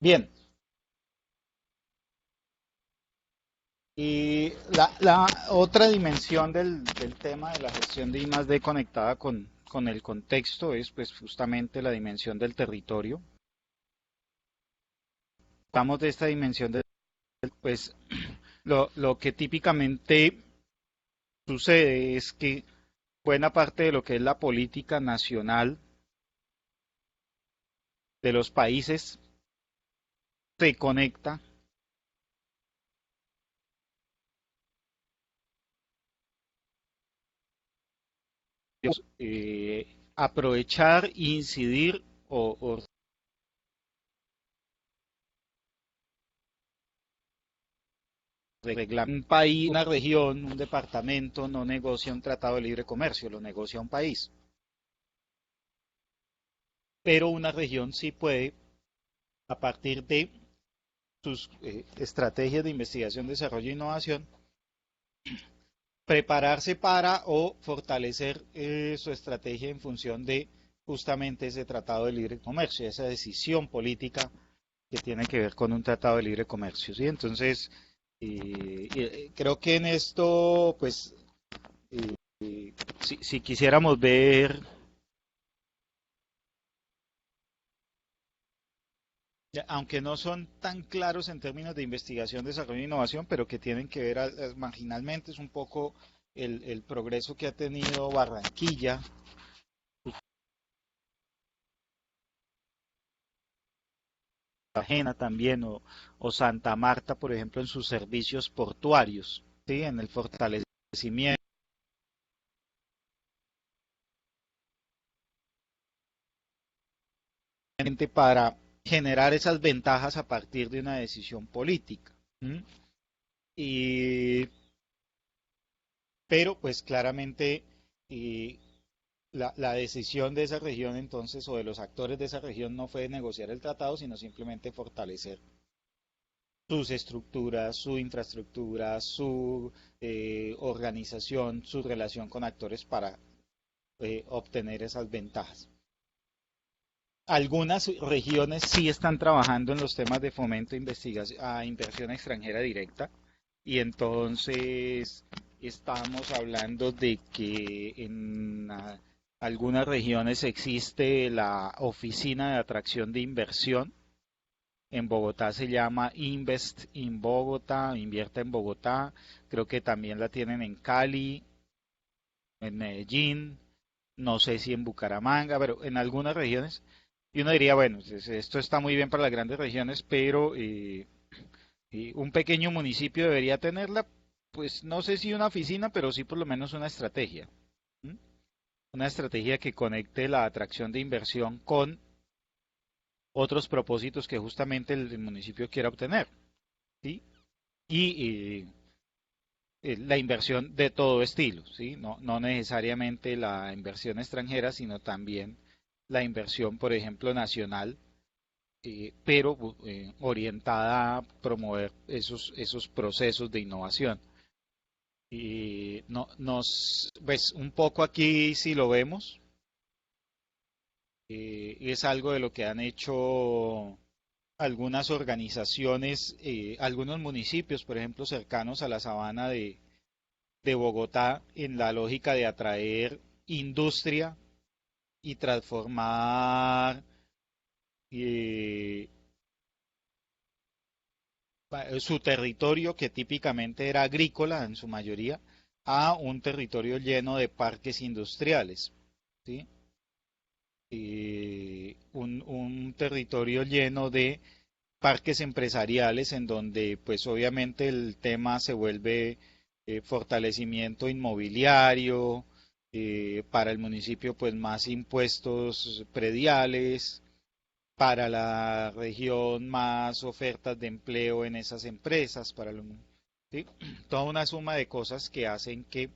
Bien, y la otra dimensión del tema de la gestión de I+D conectada con el contexto es pues justamente la dimensión del territorio. Estamos de esta dimensión pues lo que típicamente sucede es que buena parte de lo que es la política nacional de los países se conecta aprovechar, incidir o reglar un país, una región, un departamento no negocia un tratado de libre comercio, lo negocia un país. Pero una región sí puede, a partir de sus estrategias de investigación, desarrollo e innovación, prepararse para o fortalecer su estrategia en función de justamente ese tratado de libre comercio, esa decisión política que tiene que ver con un tratado de libre comercio. ¿Sí? Entonces, creo que en esto, pues, si quisiéramos ver, aunque no son tan claros en términos de investigación, desarrollo e innovación, pero que tienen que ver marginalmente, es un poco el progreso que ha tenido Barranquilla, Cartagena también, o Santa Marta, por ejemplo, en sus servicios portuarios, ¿sí? En el fortalecimiento para generar esas ventajas a partir de una decisión política. ¿Mm? Y, pero pues claramente y la decisión de esa región entonces o de los actores de esa región no fue negociar el tratado, sino simplemente fortalecer sus estructuras, su infraestructura, su organización, su relación con actores para obtener esas ventajas. Algunas regiones sí están trabajando en los temas de fomento a inversión extranjera directa y entonces estamos hablando de que en algunas regiones existe la oficina de atracción de inversión. En Bogotá se llama Invest in Bogotá, Invierta en Bogotá. Creo que también la tienen en Cali, en Medellín, no sé si en Bucaramanga, pero en algunas regiones. Y uno diría, bueno, esto está muy bien para las grandes regiones, pero un pequeño municipio debería tenerla, pues no sé si una oficina, pero sí por lo menos una estrategia. ¿Mm? Una estrategia que conecte la atracción de inversión con otros propósitos que justamente el municipio quiera obtener. ¿Sí? Y la inversión de todo estilo, ¿sí? No necesariamente la inversión extranjera, sino también la inversión, por ejemplo, nacional, pero orientada a promover esos procesos de innovación. Y pues un poco aquí, si lo vemos, es algo de lo que han hecho algunas organizaciones, algunos municipios, por ejemplo, cercanos a la sabana de Bogotá, en la lógica de atraer industria y transformar eh, su territorio, que típicamente era agrícola en su mayoría, a un territorio lleno de parques industriales, ¿sí? Un territorio lleno de parques empresariales en donde pues obviamente el tema se vuelve fortalecimiento inmobiliario, para el municipio pues más impuestos prediales, para la región más ofertas de empleo en esas empresas, ¿sí? Toda una suma de cosas que hacen que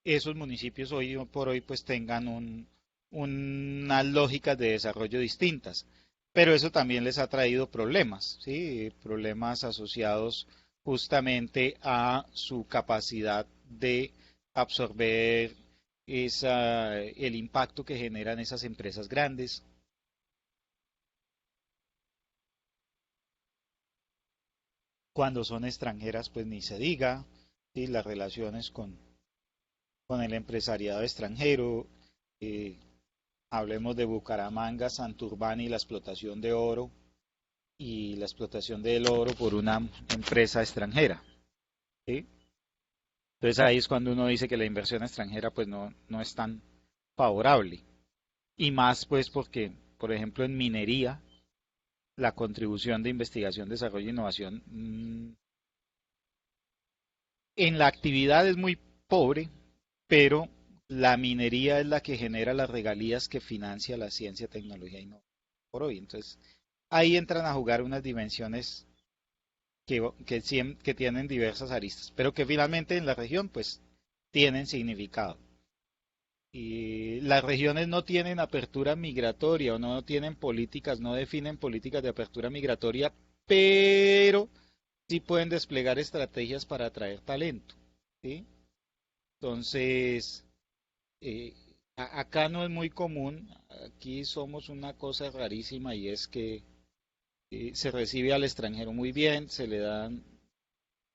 esos municipios hoy por hoy pues tengan unas lógicas de desarrollo distintas. Pero eso también les ha traído problemas, ¿sí? Problemas asociados justamente a su capacidad de absorber el impacto que generan esas empresas grandes. Cuando son extranjeras, pues ni se diga, ¿sí? Las relaciones con el empresariado extranjero, eh, hablemos de Bucaramanga, Santurbán y la explotación de oro y la explotación del oro por una empresa extranjera, ¿sí? Entonces ahí es cuando uno dice que la inversión extranjera pues no es tan favorable. Y más pues porque, por ejemplo, en minería, la contribución de investigación, desarrollo e innovación en la actividad es muy pobre, pero la minería es la que genera las regalías que financia la ciencia, tecnología y innovación por hoy. Entonces, ahí entran a jugar unas dimensiones que tienen diversas aristas, pero que finalmente en la región pues tienen significado. Y las regiones no tienen apertura migratoria o no tienen políticas, no definen políticas de apertura migratoria, pero sí pueden desplegar estrategias para atraer talento, ¿sí? Entonces, eh, acá no es muy común, aquí somos una cosa rarísima y es que se recibe al extranjero muy bien, se le da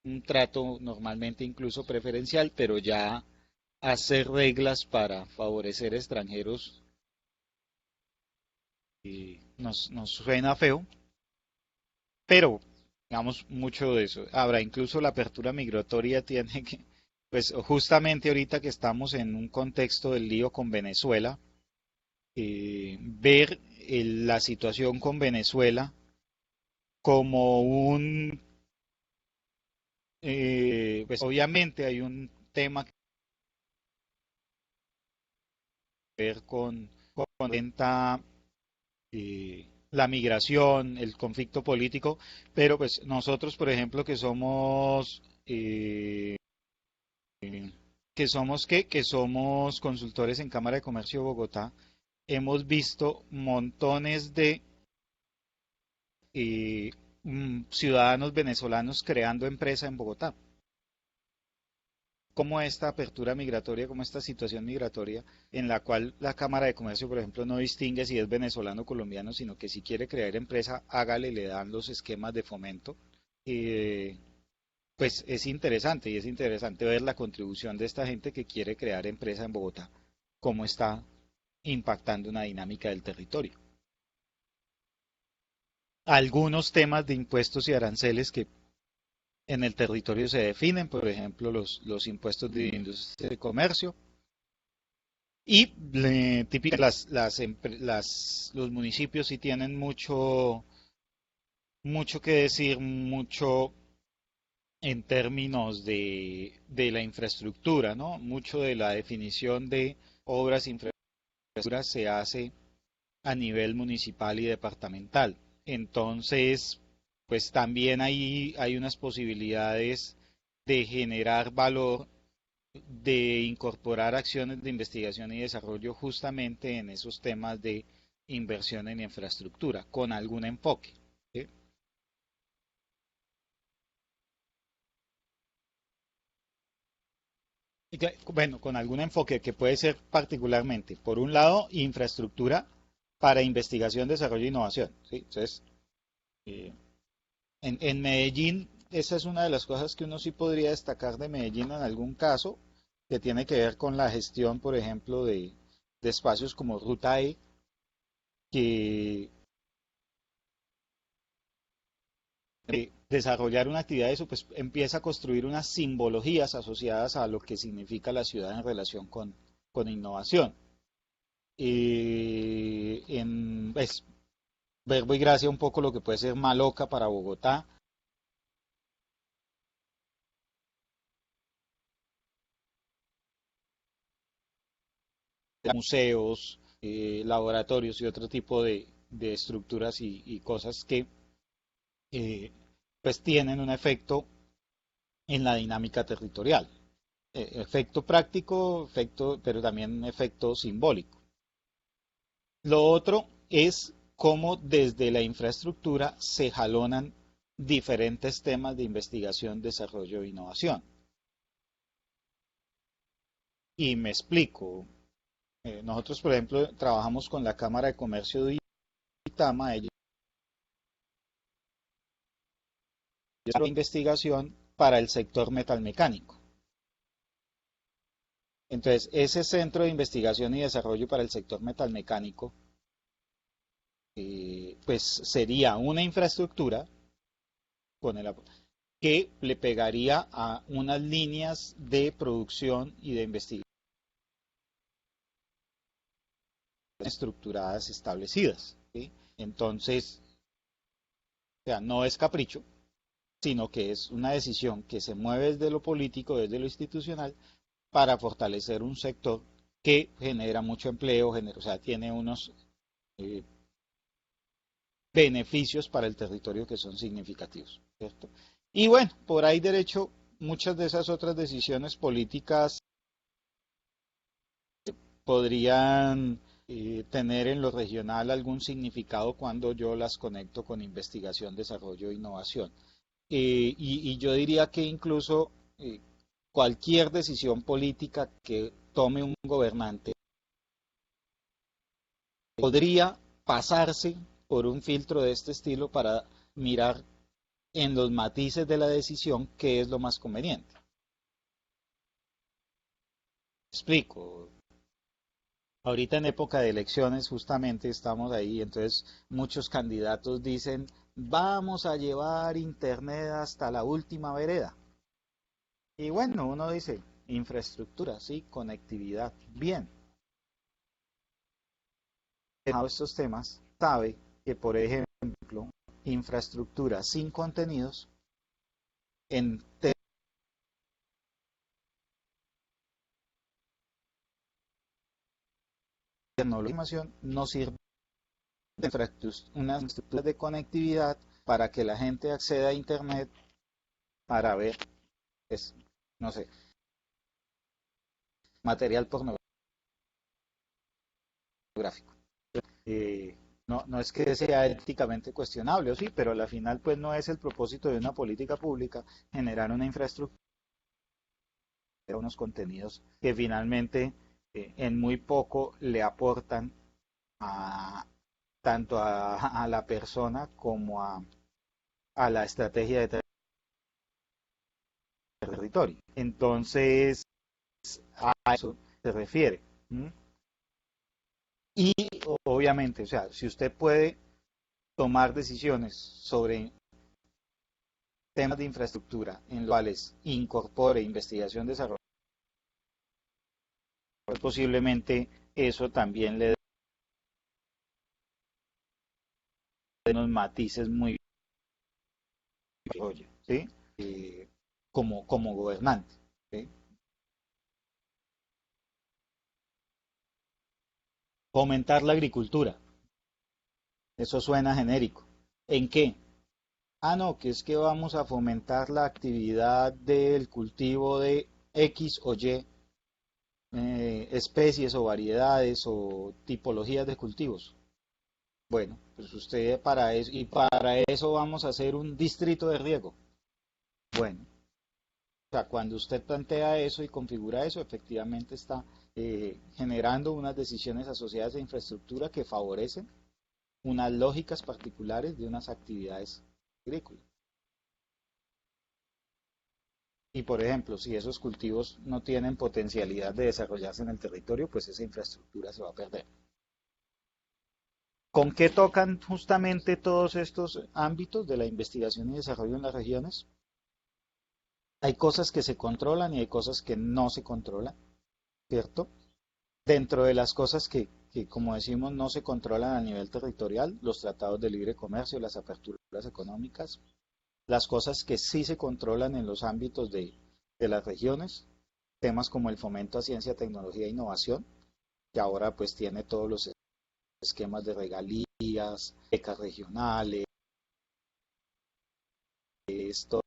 un trato normalmente incluso preferencial, pero ya hacer reglas para favorecer extranjeros nos suena feo, pero digamos mucho de eso. Ahora, incluso la apertura migratoria tiene que, pues justamente ahorita que estamos en un contexto del lío con Venezuela, ver la situación con Venezuela como pues obviamente hay un tema que ver con la migración, el conflicto político, pero pues nosotros, por ejemplo, que somos consultores en Cámara de Comercio de Bogotá, hemos visto montones de eh, ciudadanos venezolanos creando empresa en Bogotá. Como esta apertura migratoria, como esta situación migratoria, en la cual la Cámara de Comercio, por ejemplo, no distingue si es venezolano o colombiano, sino que si quiere crear empresa, hágale, le dan los esquemas de fomento. Eh, pues es interesante y es interesante ver la contribución de esta gente que quiere crear empresa en Bogotá, cómo está impactando una dinámica del territorio. Algunos temas de impuestos y aranceles que en el territorio se definen, por ejemplo, los impuestos de industria y comercio, y típicamente los municipios sí tienen mucho que decir, mucho en términos de la infraestructura, ¿no? Mucho de la definición de obras e infraestructuras se hace a nivel municipal y departamental. Entonces, pues también hay unas posibilidades de generar valor, de incorporar acciones de investigación y desarrollo justamente en esos temas de inversión en infraestructura, con algún enfoque. ¿Sí? Bueno, con algún enfoque que puede ser particularmente, por un lado, infraestructura para investigación, desarrollo e innovación. ¿Sí? Entonces, eh, en Medellín, esa es una de las cosas que uno sí podría destacar de Medellín en algún caso, que tiene que ver con la gestión, por ejemplo, de espacios como Ruta E, que desarrollar una actividad de eso, pues empieza a construir unas simbologías asociadas a lo que significa la ciudad en relación con innovación. Pues, verbo y gracia un poco lo que puede ser Maloca para Bogotá, museos, laboratorios y otro tipo de estructuras y cosas que eh, pues tienen un efecto en la dinámica territorial. Efecto práctico, efecto, pero también un efecto simbólico. Lo otro es cómo desde la infraestructura se jalonan diferentes temas de investigación, desarrollo e innovación. Y me explico. Nosotros, por ejemplo, trabajamos con la Cámara de Comercio de Itama. Ellos de investigación para el sector metalmecánico. Entonces, ese centro de investigación y desarrollo para el sector metalmecánico, pues sería una infraestructura con el, que le pegaría a unas líneas de producción y de investigación estructuradas establecidas, ¿sí? Entonces, o sea, no es capricho, sino que es una decisión que se mueve desde lo político, desde lo institucional, para fortalecer un sector que genera mucho empleo, o sea, tiene unos eh, beneficios para el territorio que son significativos, ¿cierto? Y bueno, por ahí derecho, muchas de esas otras decisiones políticas podrían tener en lo regional algún significado cuando yo las conecto con investigación, desarrollo e innovación. Y yo diría que incluso cualquier decisión política que tome un gobernante podría pasarse por un filtro de este estilo para mirar en los matices de la decisión qué es lo más conveniente. Explico. Ahorita en época de elecciones justamente estamos ahí, entonces muchos candidatos dicen, vamos a llevar Internet hasta la última vereda. Y bueno, uno dice, infraestructura, sí, conectividad, bien. Estos temas, sabe que, por ejemplo, infraestructura sin contenidos en tecnología no sirve una estructura de conectividad para que la gente acceda a Internet para ver, es, no sé, material pornográfico. Eh, no es que sea éticamente cuestionable, o sí, pero al final pues no es el propósito de una política pública generar una infraestructura, unos contenidos que finalmente en muy poco le aportan a, tanto a la persona como a la estrategia de territorio. Entonces, a eso se refiere. ¿Mm? Y obviamente, o sea, si usted puede tomar decisiones sobre temas de infraestructura en los cuales incorpore investigación, desarrollo, posiblemente eso también le dé unos matices muy ¿sí? Como gobernante. ¿Sí? Fomentar la agricultura, eso suena genérico. ¿En qué? Ah, no, que es que vamos a fomentar la actividad del cultivo de X o Y especies o variedades o tipologías de cultivos. Bueno, pues usted para eso, y para eso vamos a hacer un distrito de riego. Bueno, o sea, cuando usted plantea eso y configura eso, efectivamente está generando unas decisiones asociadas a infraestructura que favorecen unas lógicas particulares de unas actividades agrícolas. Y por ejemplo, si esos cultivos no tienen potencialidad de desarrollarse en el territorio, pues esa infraestructura se va a perder. ¿Con qué tocan justamente todos estos ámbitos de la investigación y desarrollo en las regiones? Hay cosas que se controlan y hay cosas que no se controlan, ¿cierto? Dentro de las cosas como decimos, no se controlan a nivel territorial, los tratados de libre comercio, las aperturas económicas, las cosas que sí se controlan en los ámbitos de las regiones, temas como el fomento a ciencia, tecnología e innovación, que ahora pues tiene todos los esquemas de regalías, becas regionales, esto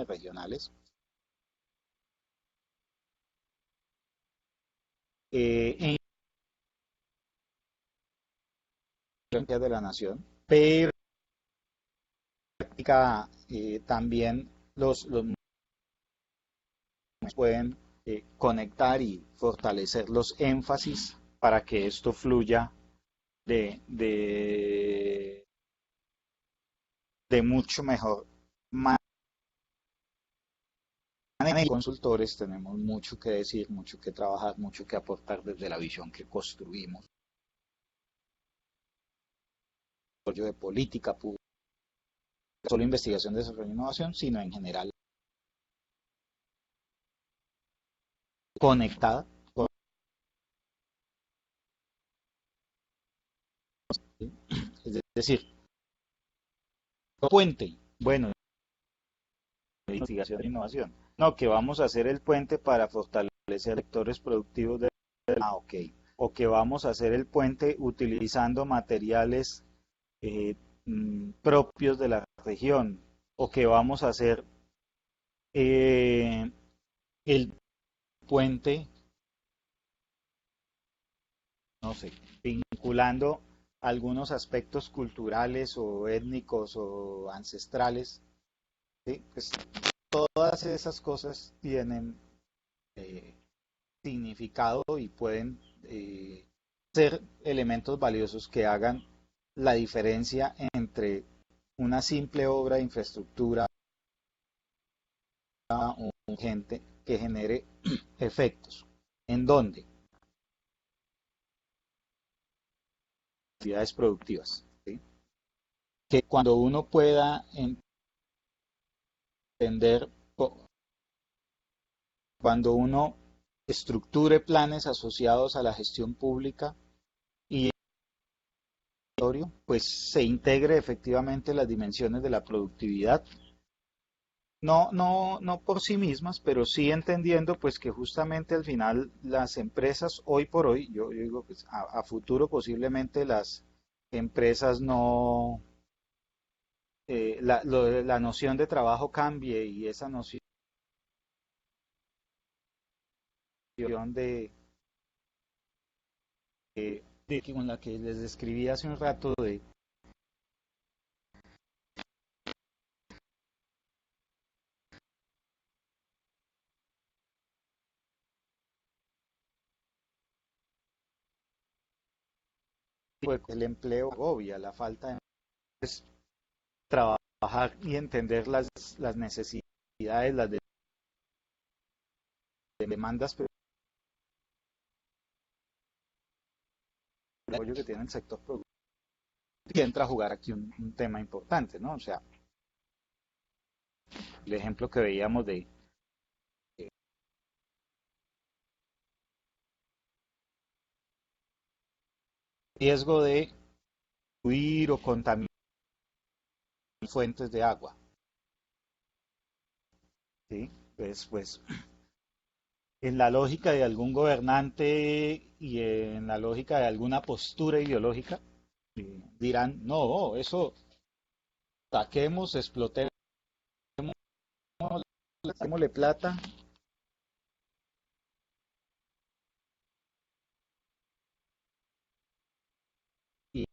regionales. En de la nación, pero también los pueden conectar y fortalecer los énfasis para que esto fluya de, de mucho mejor manera. Consultores tenemos mucho que decir, mucho que trabajar, mucho que aportar desde la visión que construimos, de política pública, no solo investigación, desarrollo e innovación, sino en general conectada. Es decir, puente, bueno, investigación e innovación. No, que vamos a hacer el puente para fortalecer sectores productivos de... Ah, ok. O que vamos a hacer el puente utilizando materiales propios de la región. O que vamos a hacer eh, el puente, no sé, vinculando algunos aspectos culturales o étnicos o ancestrales, ¿sí? Pues todas esas cosas tienen eh, significado y pueden ser elementos valiosos que hagan la diferencia entre una simple obra de infraestructura o gente que genere efectos. ¿En dónde? Actividades productivas. ¿Sí? Que cuando uno pueda entender, cuando uno estructure planes asociados a la gestión pública y pues se integre efectivamente las dimensiones de la productividad, no por sí mismas, pero sí entendiendo pues que justamente al final las empresas hoy por hoy, yo digo pues a futuro posiblemente las empresas no, la noción de trabajo cambie y esa noción de, con la que les describí hace un rato de pues, el empleo agobia, la falta de pues, trabajar y entender las necesidades, las demandas que tiene el sector productivo, y entra a jugar aquí un tema importante, ¿no? O sea, el ejemplo que veíamos de riesgo de huir o contaminar fuentes de agua, ¿sí? Pues en la lógica de algún gobernante y en la lógica de alguna postura ideológica, dirán, no, eso saquemos, explotemos, démosle plata y,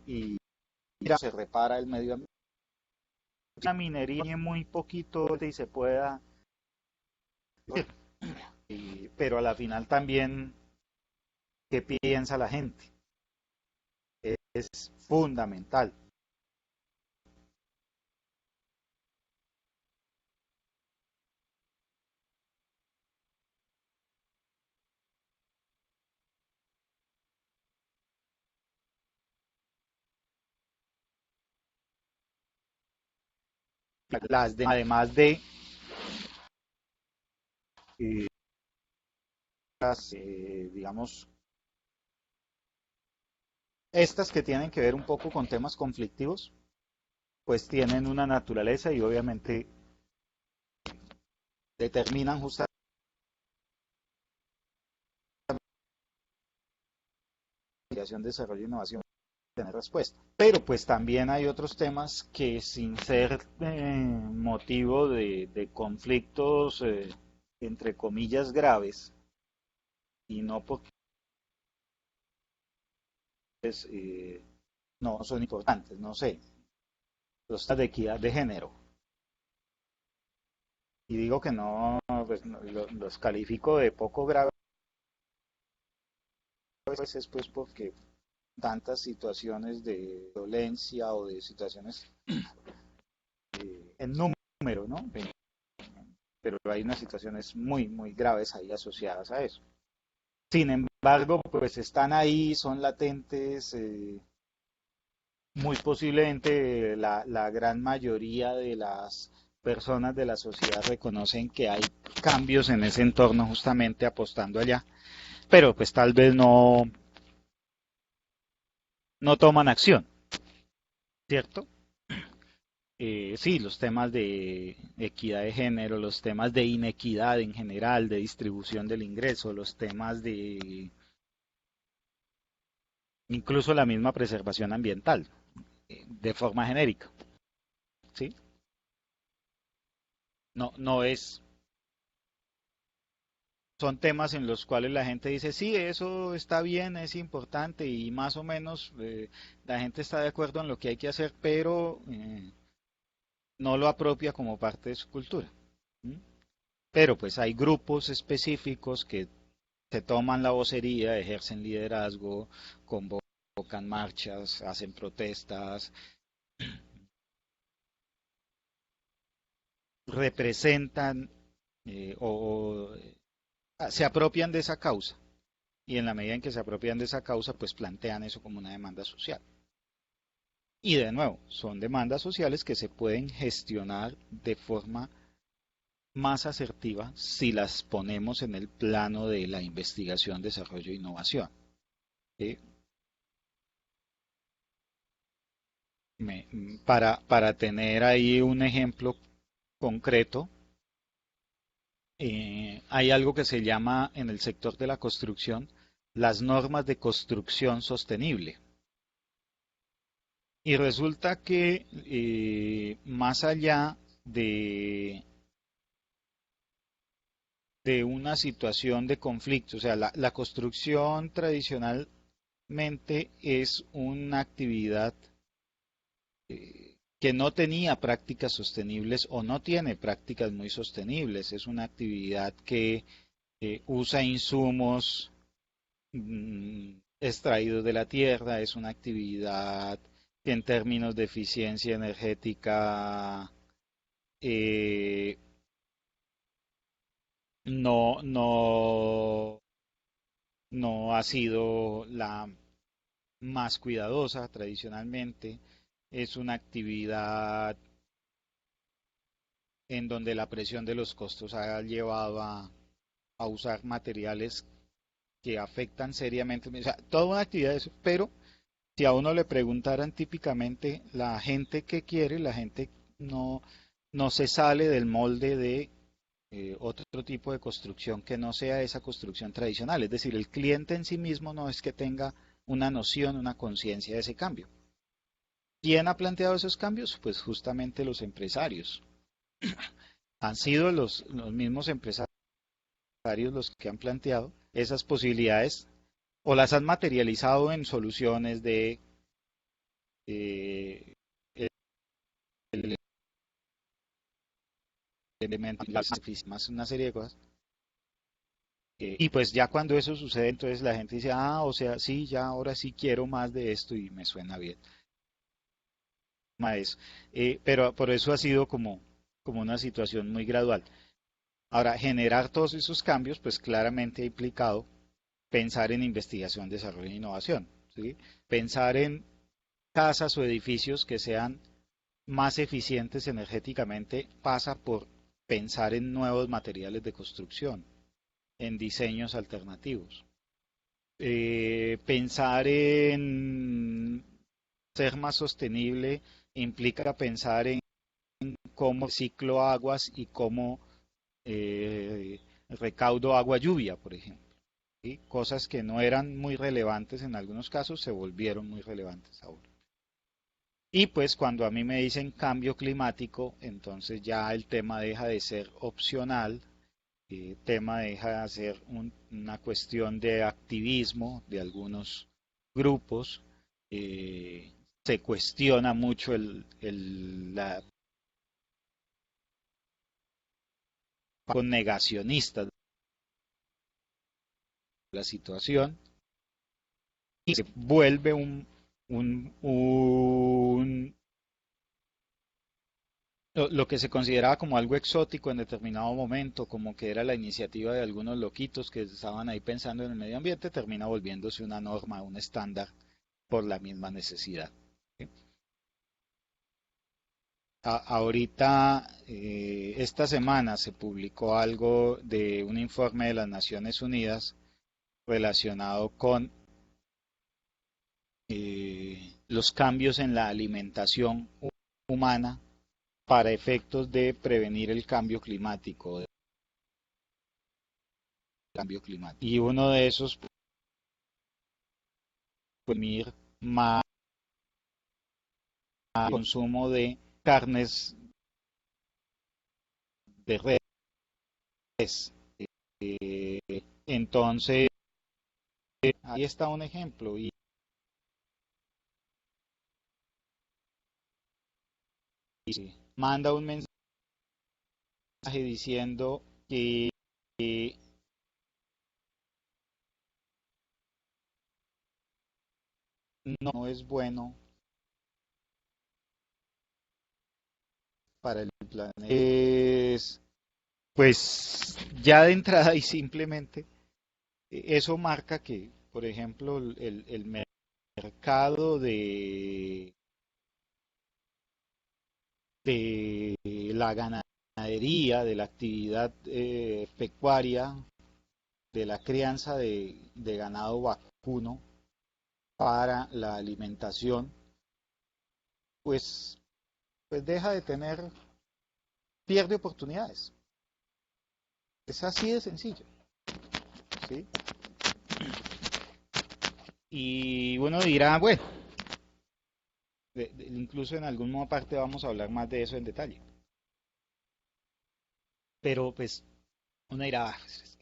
y se repara el medio ambiente. La minería muy poquito y se pueda, pero a la final también, ¿qué piensa la gente? Es fundamental. Además de eh, digamos, estas que tienen que ver un poco con temas conflictivos, pues tienen una naturaleza y obviamente determinan justamente la investigación, desarrollo e innovación tener respuesta. Pero pues también hay otros temas que sin ser motivo de conflictos entre comillas graves y no porque pues, no son importantes, no sé, los temas de equidad de género, Y digo que no, pues los califico de poco graves, es pues porque tantas situaciones de violencia o de situaciones en número, ¿no? Pero hay unas situaciones muy, muy graves ahí asociadas a eso. Sin embargo, pues están ahí, son latentes, muy posiblemente la gran mayoría de las personas de la sociedad reconocen que hay cambios en ese entorno justamente apostando allá, pero pues tal vez no toman acción, ¿cierto? Sí, los temas de equidad de género, los temas de inequidad en general, de distribución del ingreso, los temas de incluso la misma preservación ambiental, de forma genérica, ¿sí? No es, son temas en los cuales la gente dice, sí, eso está bien, es importante y más o menos la gente está de acuerdo en lo que hay que hacer, pero no lo apropia como parte de su cultura. ¿Mm? Pero pues hay grupos específicos que se toman la vocería, ejercen liderazgo, convocan marchas, hacen protestas, representan se apropian de esa causa y en la medida en que se apropian de esa causa, pues plantean eso como una demanda social. Y de nuevo, son demandas sociales que se pueden gestionar de forma más asertiva si las ponemos en el plano de la investigación, desarrollo e innovación. ¿Sí? Para tener ahí un ejemplo concreto, hay algo que se llama en el sector de la construcción las normas de construcción sostenible. Y resulta que más allá de una situación de conflicto, o sea, la construcción tradicionalmente es una actividad que no tenía prácticas sostenibles o no tiene prácticas muy sostenibles, es una actividad que usa insumos extraídos de la tierra, es una actividad que en términos de eficiencia energética eh, no, no, no ha sido la más cuidadosa tradicionalmente. Es una actividad en donde la presión de los costos ha llevado a usar materiales que afectan seriamente, o sea, toda una actividad de eso, pero si a uno le preguntaran típicamente la gente que quiere, la gente no, no se sale del molde de otro tipo de construcción que no sea esa construcción tradicional. Es decir, el cliente en sí mismo no es que tenga una noción, una conciencia de ese cambio. ¿Quién ha planteado esos cambios? Pues justamente los empresarios. Han sido los mismos empresarios los que han planteado esas posibilidades o las han materializado en soluciones de eh, elementos, más una serie de cosas. Y pues ya cuando eso sucede, entonces la gente dice, ah, o sea, sí, ya ahora sí quiero más de esto y me suena bien. Más pero por eso ha sido como una situación muy gradual. Ahora, generar todos esos cambios, pues claramente ha implicado pensar en investigación, desarrollo e innovación, ¿sí? Pensar en casas o edificios que sean más eficientes energéticamente pasa por pensar en nuevos materiales de construcción, en diseños alternativos. Pensar en ser más sostenible implica pensar en cómo ciclo aguas y cómo eh, recaudo agua lluvia, por ejemplo. ¿Sí? Cosas que no eran muy relevantes en algunos casos se volvieron muy relevantes ahora. Y pues cuando a mí me dicen cambio climático, entonces ya el tema deja de ser opcional, el tema deja de ser una cuestión de activismo de algunos grupos, eh, se cuestiona mucho con negacionistas de la situación y se vuelve un lo que se consideraba como algo exótico en determinado momento, como que era la iniciativa de algunos loquitos que estaban ahí pensando en el medio ambiente, termina volviéndose una norma, un estándar por la misma necesidad. ¿Sí? Ahorita, esta semana se publicó algo de un informe de las Naciones Unidas relacionado con los cambios en la alimentación humana para efectos de prevenir el cambio climático. Y uno de esos, consumir más consumo de carnes de res. Eh, entonces, ahí está un ejemplo. Y manda un mensaje diciendo que no es bueno para el planeta. Pues ya de entrada y simplemente eso marca que, por ejemplo, el mercado de la ganadería, de la actividad pecuaria, de la crianza de ganado vacuno para la alimentación, pues, pues deja de tener, pierde oportunidades. Es así de sencillo, ¿sí? Y uno dirá, bueno, incluso en alguna parte vamos a hablar más de eso en detalle. Pero pues uno dirá, "Ah, es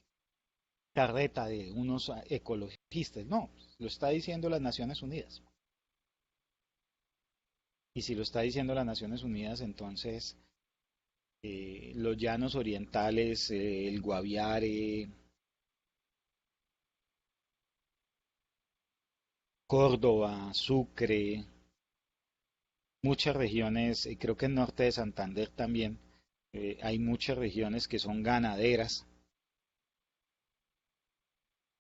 carreta de unos ecologistas". No, lo está diciendo las Naciones Unidas. Y si lo está diciendo las Naciones Unidas, entonces los llanos orientales, el Guaviare, Córdoba, Sucre, muchas regiones, creo que el norte de Santander también, hay muchas regiones que son ganaderas,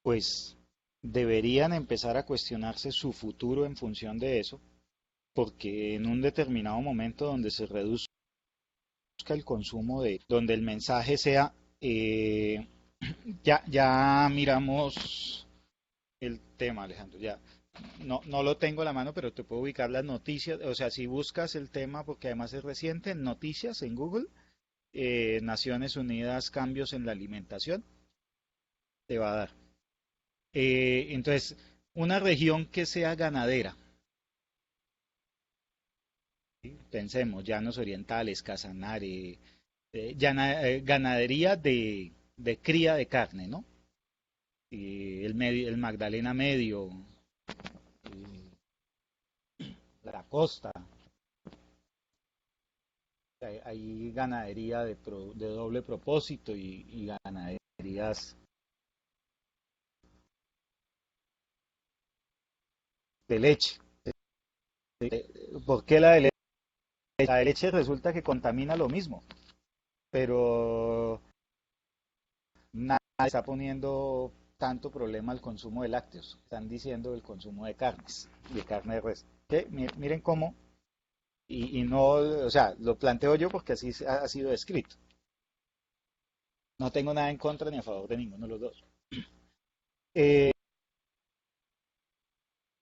pues deberían empezar a cuestionarse su futuro en función de eso, porque en un determinado momento donde se reduzca el consumo donde el mensaje sea, eh, ya miramos el tema, Alejandro, ya. No lo tengo a la mano, pero te puedo ubicar las noticias. O sea, si buscas el tema, porque además es reciente, noticias en Google, Naciones Unidas, cambios en la alimentación, te va a dar. Entonces, una región que sea ganadera, ¿sí? Pensemos, llanos orientales, Casanare, ganadería de cría de carne, ¿no? El Magdalena Medio, eh, la costa, hay ganadería de doble propósito y ganaderías de leche. ¿Por qué la de leche? La de leche resulta que contamina lo mismo, pero nadie está poniendo tanto problema al consumo de lácteos. Están diciendo el consumo de carnes, de carne de res. Que miren cómo, y no, o sea, lo planteo yo porque así ha sido descrito. No tengo nada en contra ni a favor de ninguno de los dos. Eh,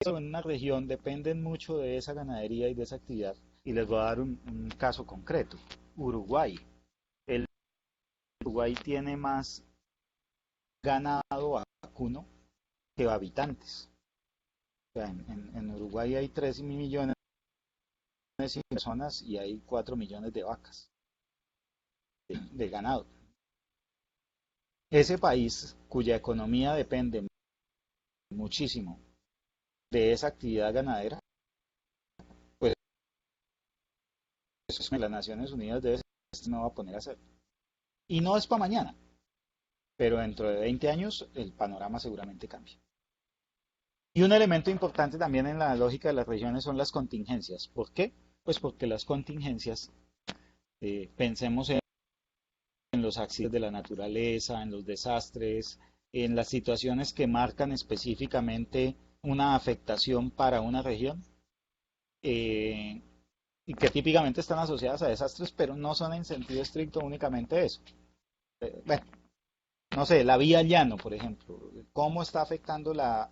en una región dependen mucho de esa ganadería y de esa actividad. Y les voy a dar un caso concreto. Uruguay. El Uruguay tiene más ganado vacuno que habitantes. O sea, en Uruguay hay 3 millones de personas y hay 4 millones de vacas de ganado. Ese país, cuya economía depende muchísimo de esa actividad ganadera, pues las Naciones Unidas debe ser, no va a poner a hacer. Y no es para mañana, pero dentro de 20 años el panorama seguramente cambia. Y un elemento importante también en la lógica de las regiones son las contingencias. ¿Por qué? Pues porque las contingencias, pensemos en los accidentes de la naturaleza, en los desastres, en las situaciones que marcan específicamente una afectación para una región, eh, y que típicamente están asociadas a desastres, pero no son en sentido estricto únicamente eso. Bueno, no sé, la vía llano, por ejemplo, ¿cómo está afectando la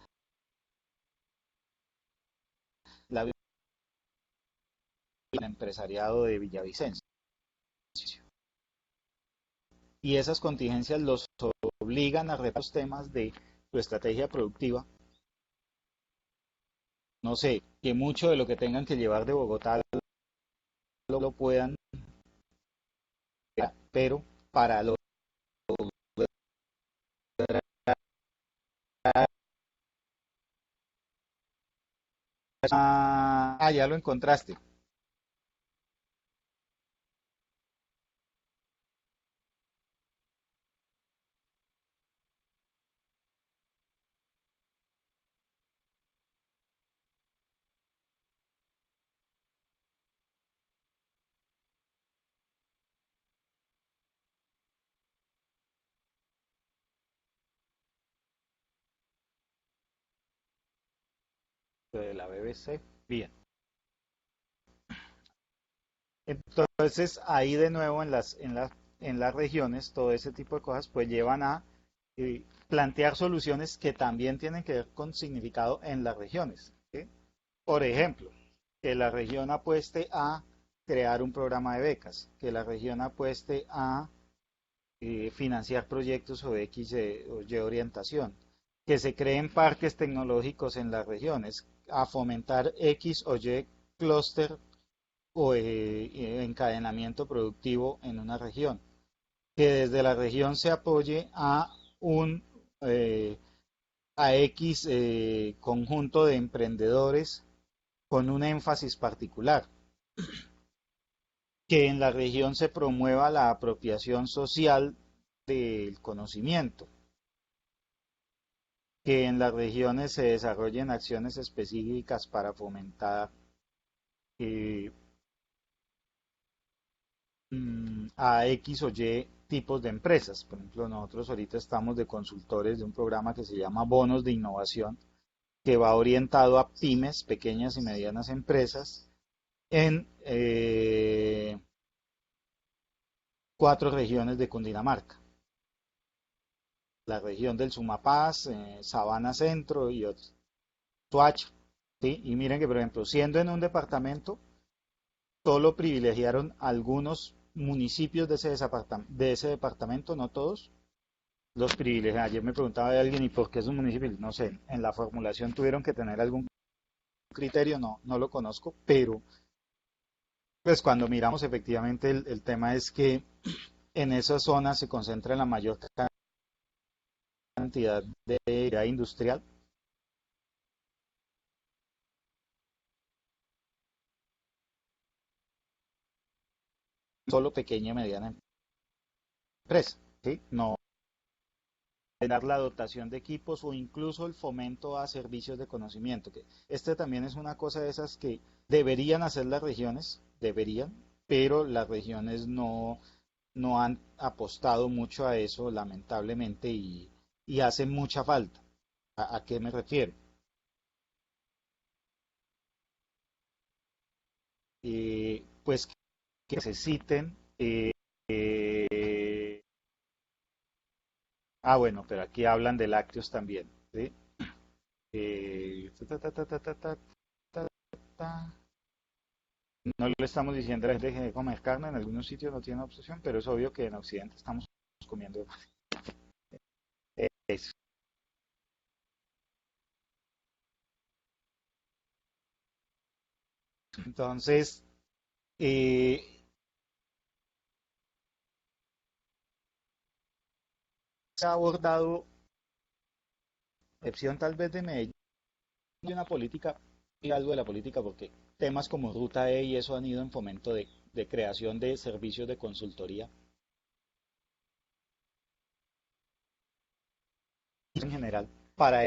vida del empresariado de Villavicencio? Y esas contingencias los obligan a retar los temas de su estrategia productiva. No sé, que mucho de lo que tengan que llevar de Bogotá lo puedan, pero para lograr, ya lo encontraste. De la BBC. Bien. Entonces, ahí de nuevo en las regiones, todo ese tipo de cosas pues llevan a plantear soluciones que también tienen que ver con significado en las regiones. ¿Sí? Por ejemplo, que la región apueste a crear un programa de becas, que la región apueste a financiar proyectos o X o Y orientación, que se creen parques tecnológicos en las regiones, a fomentar X o Y clúster o encadenamiento productivo en una región, que desde la región se apoye un eh, a X conjunto de emprendedores con un énfasis particular, que en la región se promueva la apropiación social del conocimiento, que en las regiones se desarrollen acciones específicas para fomentar eh, a X o Y tipos de empresas. Por ejemplo, nosotros ahorita estamos de consultores de un programa que se llama Bonos de Innovación, que va orientado a pymes, pequeñas y medianas empresas, en 4 regiones de Cundinamarca. La región del Sumapaz, Sabana Centro y otros. Soacha, ¿sí? Y miren que, por ejemplo, siendo en un departamento, solo privilegiaron algunos municipios de ese departamento, no todos, los privilegiaron. Ayer me preguntaba de alguien, ¿y por qué es un municipio? No sé, en la formulación tuvieron que tener algún criterio, no lo conozco, pero pues cuando miramos efectivamente el tema es que en esa zona se concentra la mayor cantidad de actividad industrial, solo pequeña y mediana empresa, ¿sí? No dar la dotación de equipos o incluso el fomento a servicios de conocimiento, que este también es una cosa de esas que deberían hacer las regiones, deberían, pero las regiones no han apostado mucho a eso, lamentablemente, y hace mucha falta. ¿A qué me refiero? Pues que necesiten, bueno, pero aquí hablan de lácteos también, ¿sí? Ta, ta, ta, ta, ta, ta, ta, ta. No le estamos diciendo a la gente que deje de comer carne, en algunos sitios no tienen obsesión, pero es obvio que en Occidente estamos comiendo eso. Entonces, eh, se ha abordado, excepción tal vez de Medellín, de una política y algo de la política, porque temas como Ruta E y eso han ido en fomento de creación de servicios de consultoría en general para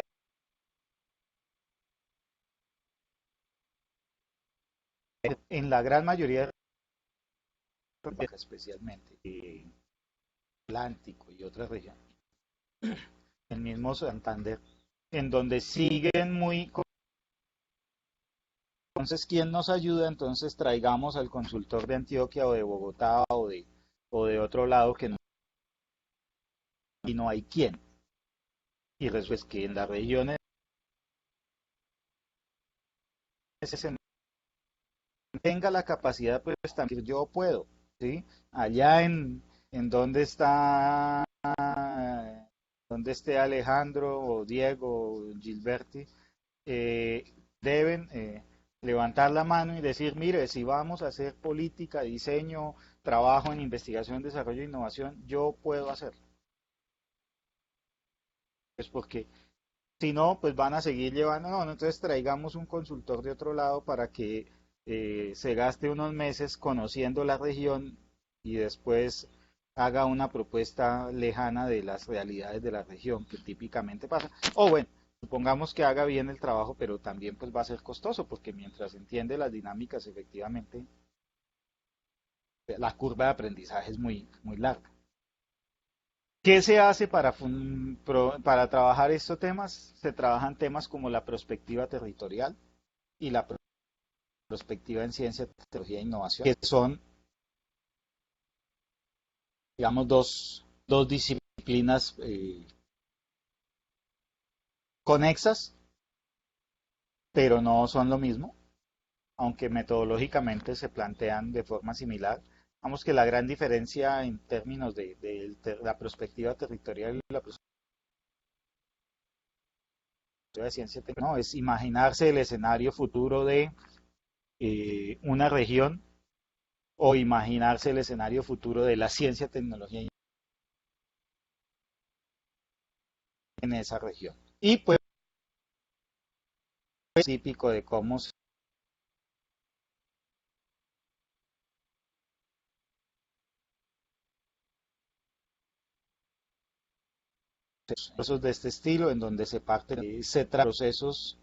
en la gran mayoría de especialmente Atlántico y otras regiones, el mismo Santander, en donde siguen muy. Entonces, ¿quién nos ayuda? Entonces traigamos al consultor de Antioquia o de Bogotá o de otro lado que no, y no hay quién. Y resulta que en las regiones se tenga la capacidad, pues también yo puedo, ¿sí? Allá en donde esté Alejandro o Diego o Gilberti, eh, deben levantar la mano y decir, mire, si vamos a hacer política, diseño, trabajo en investigación, desarrollo e innovación, yo puedo hacerlo. Pues porque si no, pues van a seguir llevando, no, no, entonces traigamos un consultor de otro lado para que se gaste unos meses conociendo la región y después haga una propuesta lejana de las realidades de la región, que típicamente pasa. O bueno, supongamos que haga bien el trabajo, pero también pues va a ser costoso, porque mientras entiende las dinámicas, efectivamente, la curva de aprendizaje es muy, muy larga. ¿Qué se hace para trabajar estos temas? Se trabajan temas como la perspectiva territorial y la perspectiva en ciencia, tecnología e innovación, que son, digamos, dos disciplinas conexas, pero no son lo mismo, aunque metodológicamente se plantean de forma similar. Vamos que la gran diferencia en términos de la perspectiva territorial y la perspectiva de ciencia no, es imaginarse el escenario futuro de una región o imaginarse el escenario futuro de la ciencia, tecnología en esa región. Y pues es típico de cómo procesos de este estilo en donde se parten, se tratan procesos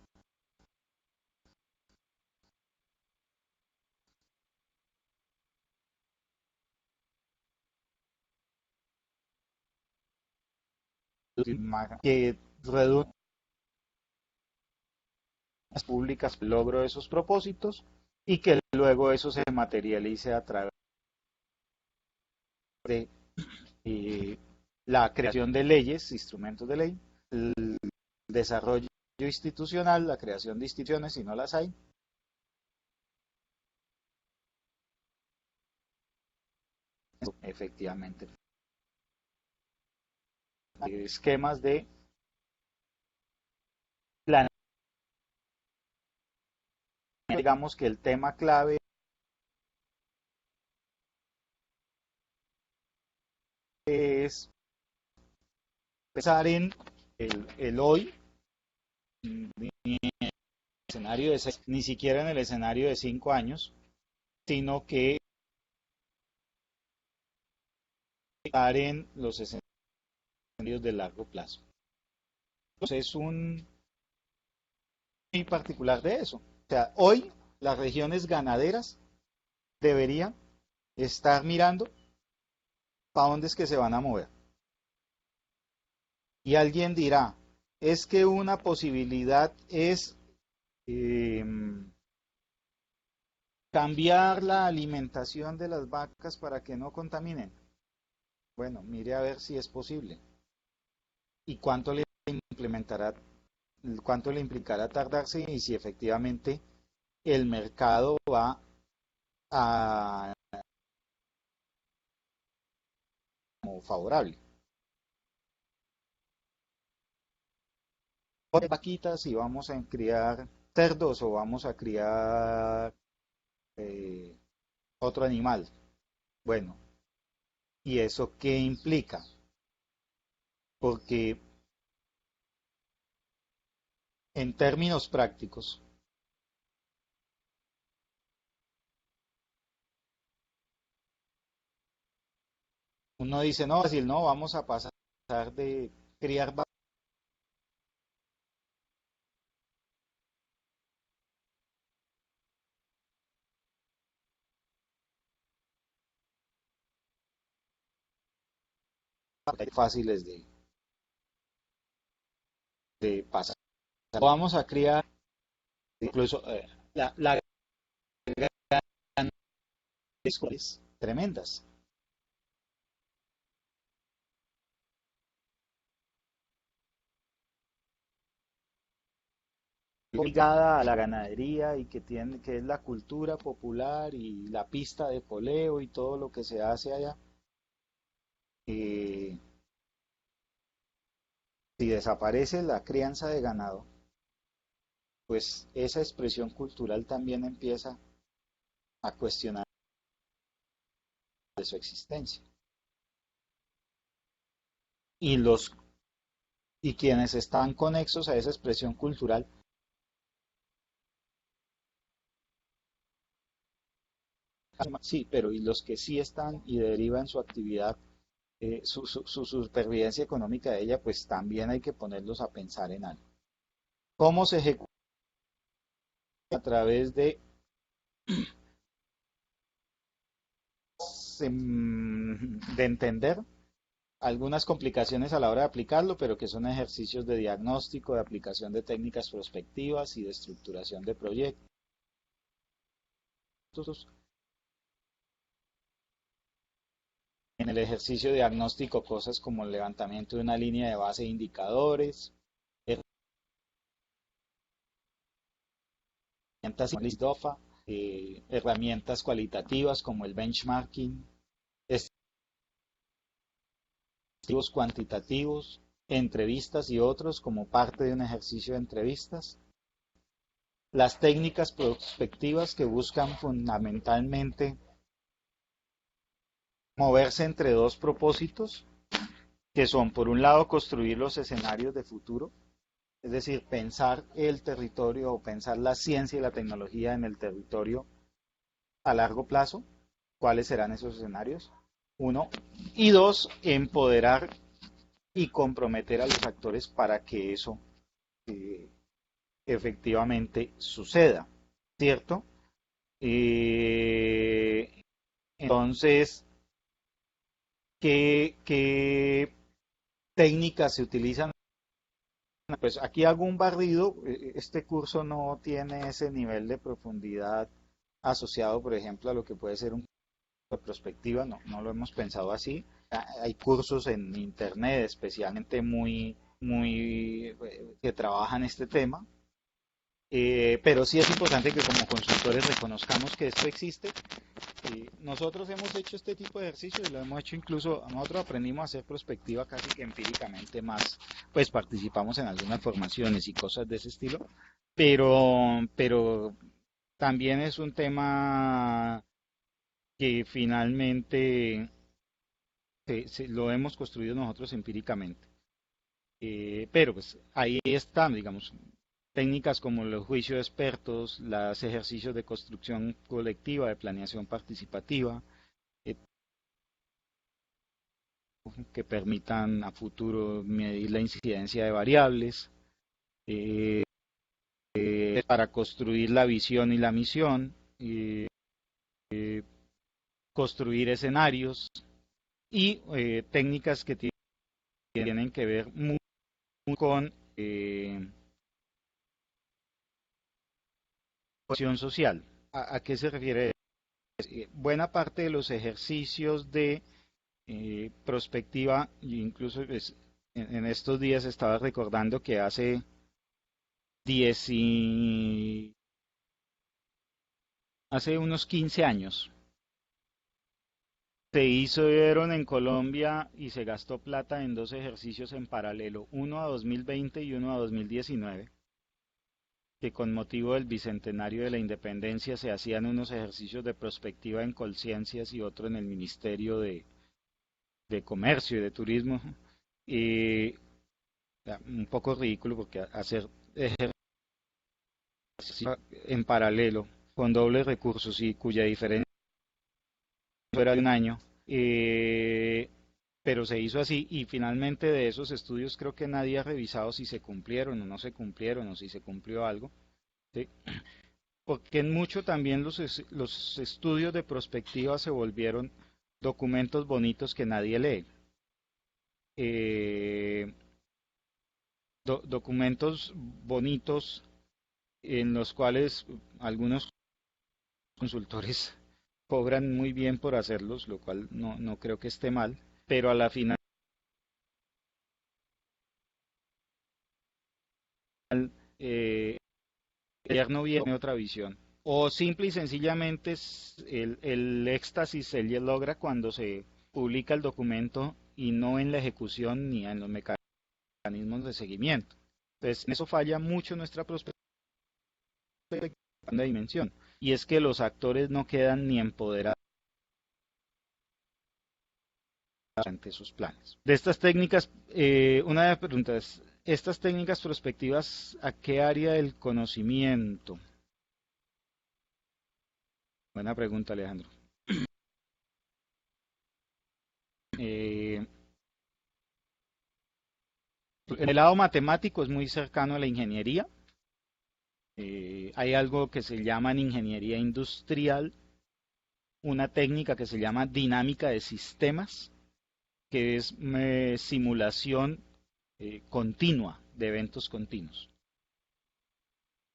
que reducen las públicas logro de esos propósitos y que luego eso se materialice a través de eh, la creación de leyes, instrumentos de ley, el desarrollo institucional, la creación de instituciones si no las hay, efectivamente, esquemas de plan. Digamos que el tema clave es pensar en el hoy, ni en el escenario ni siquiera en el escenario de 5 años, sino que pensar en los escenarios de largo plazo. Entonces es un muy particular de eso. O sea, hoy las regiones ganaderas deberían estar mirando para dónde es que se van a mover. Y alguien dirá, es que una posibilidad es eh, cambiar la alimentación de las vacas para que no contaminen. Bueno, mire a ver si es posible y implementará, cuánto le implicará tardarse y si efectivamente el mercado va a como favorable. Vaquitas y vamos a criar cerdos o vamos a criar eh, otro animal. Bueno, ¿y eso qué implica? Porque en términos prácticos, uno dice, no, fácil, no, vamos a pasar de criar fáciles de pasar. Vamos a criar incluso la escuelas tremendas, ligada a la ganadería y que tiene, que es la cultura popular y la pista de poleo y todo lo que se hace allá. Eh, si desaparece la crianza de ganado, pues esa expresión cultural también empieza a cuestionar de su existencia. Y los y quienes están conexos a esa expresión cultural, sí, pero y los que sí están y derivan su actividad, su supervivencia económica de ella, pues también hay que ponerlos a pensar en algo. ¿Cómo se ejecuta? A través de entender algunas complicaciones a la hora de aplicarlo, pero que son ejercicios de diagnóstico, de aplicación de técnicas prospectivas y de estructuración de proyectos. En el ejercicio diagnóstico, cosas como el levantamiento de una línea de base de indicadores, herramientas como el DOFA, herramientas cualitativas como el benchmarking, estilos cuantitativos, entrevistas y otros como parte de un ejercicio de entrevistas. Las técnicas prospectivas que buscan fundamentalmente moverse entre dos propósitos, que son, por un lado, construir los escenarios de futuro, es decir, pensar el territorio o pensar la ciencia y la tecnología en el territorio a largo plazo, cuáles serán esos escenarios, uno, y dos, empoderar y comprometer a los actores para que eso eh, efectivamente suceda, ¿cierto? Eh, entonces, ¿qué técnicas se utilizan? Pues aquí hago un barrido. Este curso no tiene ese nivel de profundidad asociado, por ejemplo, a lo que puede ser un curso de perspectiva. No, no lo hemos pensado así. Hay cursos en internet, especialmente que trabajan este tema. Pero sí es importante que como consultores reconozcamos que esto existe. Nosotros hemos hecho este tipo de ejercicios y lo hemos hecho incluso, nosotros aprendimos a hacer prospectiva casi que empíricamente más, pues participamos en algunas formaciones y cosas de ese estilo, pero también es un tema que finalmente lo hemos construido nosotros empíricamente. Pero pues ahí están, digamos, técnicas como los juicios de expertos, los ejercicios de construcción colectiva, de planeación participativa, eh, que permitan a futuro medir la incidencia de variables, eh, para construir la visión y la misión, construir escenarios y técnicas que tienen que ver muy con cohesión social. ¿A qué se refiere? Buena parte de los ejercicios de prospectiva, incluso pues, en estos días estaba recordando que hace 10 hace unos 15 años se hicieron en Colombia y se gastó plata en dos ejercicios en paralelo, uno a 2020 y uno a 2019, que con motivo del bicentenario de la independencia se hacían unos ejercicios de prospectiva en Colciencias y otro en el Ministerio de Comercio y de Turismo. Y un poco ridículo porque hacer ejercicios en paralelo con dobles recursos y cuya diferencia fuera de un año, pero se hizo así y finalmente de esos estudios creo que nadie ha revisado si se cumplieron o no se cumplieron o si se cumplió algo, ¿sí? Porque en mucho también los estudios de prospectiva se volvieron documentos bonitos que nadie lee. eh, documentos bonitos en los cuales algunos consultores cobran muy bien por hacerlos, lo cual no creo que esté mal, pero a la final eh, el gobierno viene otra visión. O simple y sencillamente el éxtasis se logra cuando se publica el documento y no en la ejecución ni en los mecanismos de seguimiento. Entonces, en eso falla mucho nuestra prospectiva de dimensión. Y es que los actores no quedan ni empoderados ante sus planes. De estas técnicas, una de las preguntas, ¿estas técnicas prospectivas a qué área del conocimiento? Buena pregunta, Alejandro. Eh, el lado matemático es muy cercano a la ingeniería. Hay algo que se llama en ingeniería industrial, una técnica que se llama dinámica de sistemas, que es simulación continua de eventos continuos.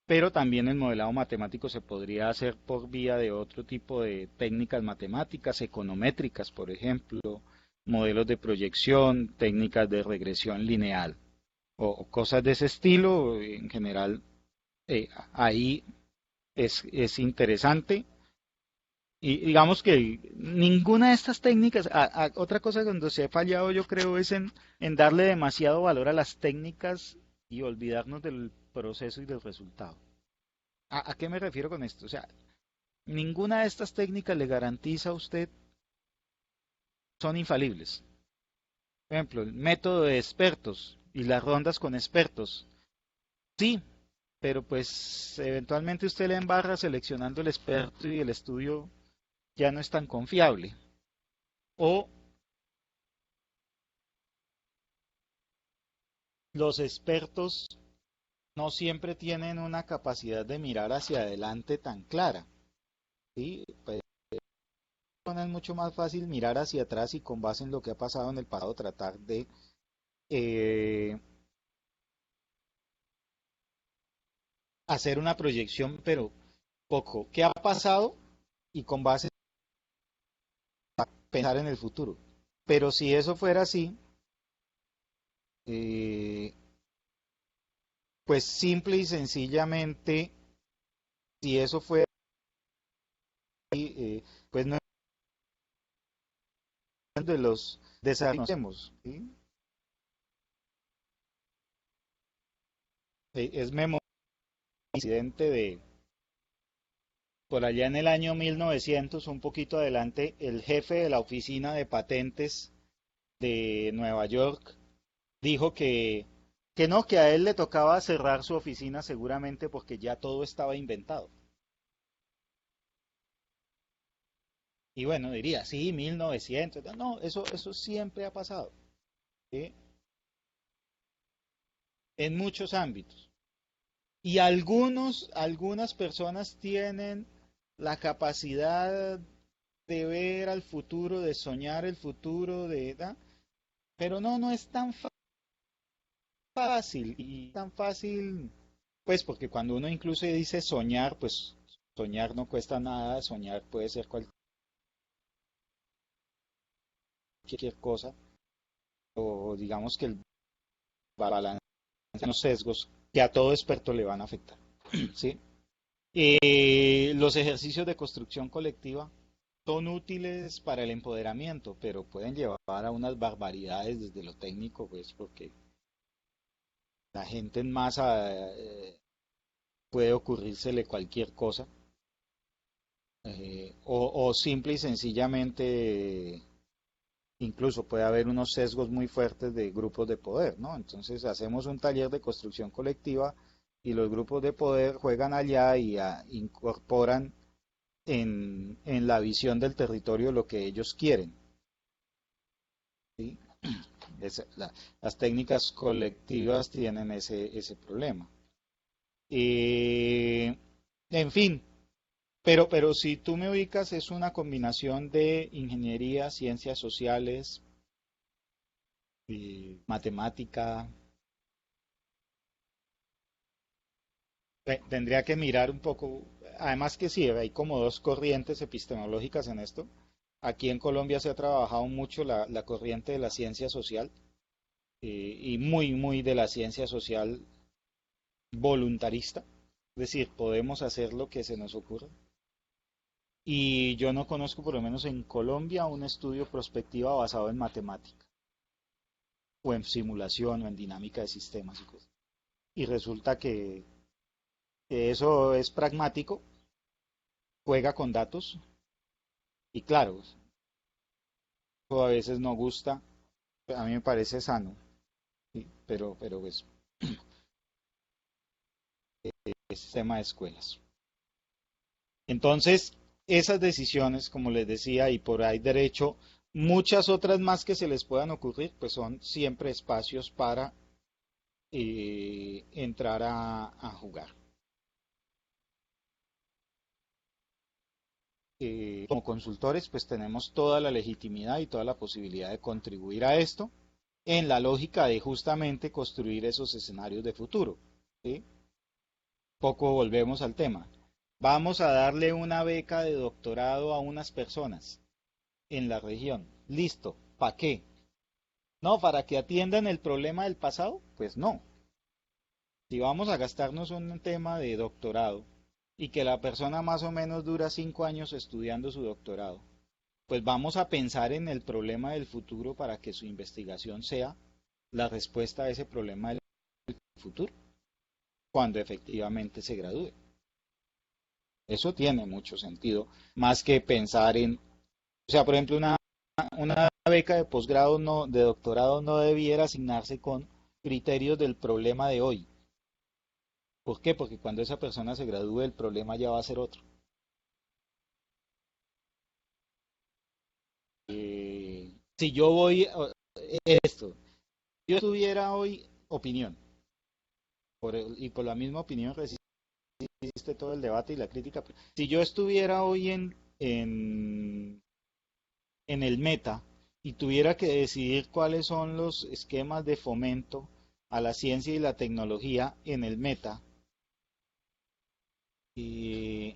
Pero también el modelado matemático se podría hacer por vía de otro tipo de técnicas matemáticas, econométricas, por ejemplo, modelos de proyección, técnicas de regresión lineal o cosas de ese estilo. En general, ahí es interesante. Y digamos que ninguna de estas técnicas, otra cosa donde se ha fallado yo creo es en darle demasiado valor a las técnicas y olvidarnos del proceso y del resultado. ¿A qué me refiero con esto? O sea, ninguna de estas técnicas le garantiza a usted, son infalibles. Por ejemplo, el método de expertos y las rondas con expertos. Sí, pero pues eventualmente usted le embarra seleccionando el experto y el estudio ya no es tan confiable. O los expertos no siempre tienen una capacidad de mirar hacia adelante tan clara. ¿Sí? Pues es mucho más fácil mirar hacia atrás y con base en lo que ha pasado en el pasado tratar de eh, hacer una proyección, pero poco. ¿Qué ha pasado? Y con base a pensar en el futuro. Pero si eso fuera así, eh, pues simple y sencillamente, si eso fuera así, pues no es de los desarrollemos. ¿Sí? Es memoria incidente de por allá en el año 1900, un poquito adelante, el jefe de la oficina de patentes de Nueva York dijo que no, que a él le tocaba cerrar su oficina seguramente porque ya todo estaba inventado. Y bueno, diría, sí, 1900. No, eso siempre ha pasado, ¿sí? En muchos ámbitos. Y algunas personas tienen la capacidad de ver al futuro, de soñar el futuro, ¿da? Pero no es tan fácil y tan fácil, pues porque cuando uno incluso dice soñar, pues soñar no cuesta nada, soñar puede ser cualquier cosa, o digamos que el balance, los sesgos que a todo experto le van a afectar, ¿sí? Los ejercicios de construcción colectiva son útiles para el empoderamiento, pero pueden llevar a unas barbaridades desde lo técnico, pues porque la gente en masa puede ocurrírsele cualquier cosa, o simple y sencillamente incluso puede haber unos sesgos muy fuertes de grupos de poder, ¿no? Entonces hacemos un taller de construcción colectiva y los grupos de poder juegan allá y incorporan en la visión del territorio lo que ellos quieren, ¿sí? Las técnicas colectivas tienen ese problema. Eh, en fin, pero si tú me ubicas, es una combinación de ingeniería, ciencias sociales, matemática. Tendría que mirar un poco, además que sí, hay como dos corrientes epistemológicas en esto. Aquí en Colombia se ha trabajado mucho la corriente de la ciencia social y muy de la ciencia social voluntarista, es decir, podemos hacer lo que se nos ocurra. Y yo no conozco, por lo menos en Colombia, un estudio prospectiva basado en matemática, o en simulación, o en dinámica de sistemas y cosas. Y resulta que eso es pragmático, juega con datos, y claro, eso a veces no gusta, a mí me parece sano, ¿sí? Pero pues, es tema de escuelas. Entonces, esas decisiones, como les decía, y por ahí derecho, muchas otras más que se les puedan ocurrir, pues son siempre espacios para entrar a jugar. Como consultores, pues tenemos toda la legitimidad y toda la posibilidad de contribuir a esto en la lógica de justamente construir esos escenarios de futuro. ¿Sí? Poco volvemos al tema. Vamos a darle una beca de doctorado a unas personas en la región. Listo. ¿Para qué? No, para que atiendan el problema del pasado. Pues no. Si vamos a gastarnos un tema de doctorado y que la persona más o menos dura 5 años estudiando su doctorado, pues vamos a pensar en el problema del futuro para que su investigación sea la respuesta a ese problema del futuro, cuando efectivamente se gradúe. Eso tiene mucho sentido, más que pensar en, o sea, por ejemplo, una beca de posgrado, no, de doctorado no debiera asignarse con criterios del problema de hoy. ¿Por qué? Porque cuando esa persona se gradúe, el problema ya va a ser otro. Si yo voy, esto, yo tuviera hoy opinión, y por la misma opinión resiste todo el debate y la crítica. Si yo estuviera hoy en el meta y tuviera que decidir cuáles son los esquemas de fomento a la ciencia y la tecnología en el meta, eh,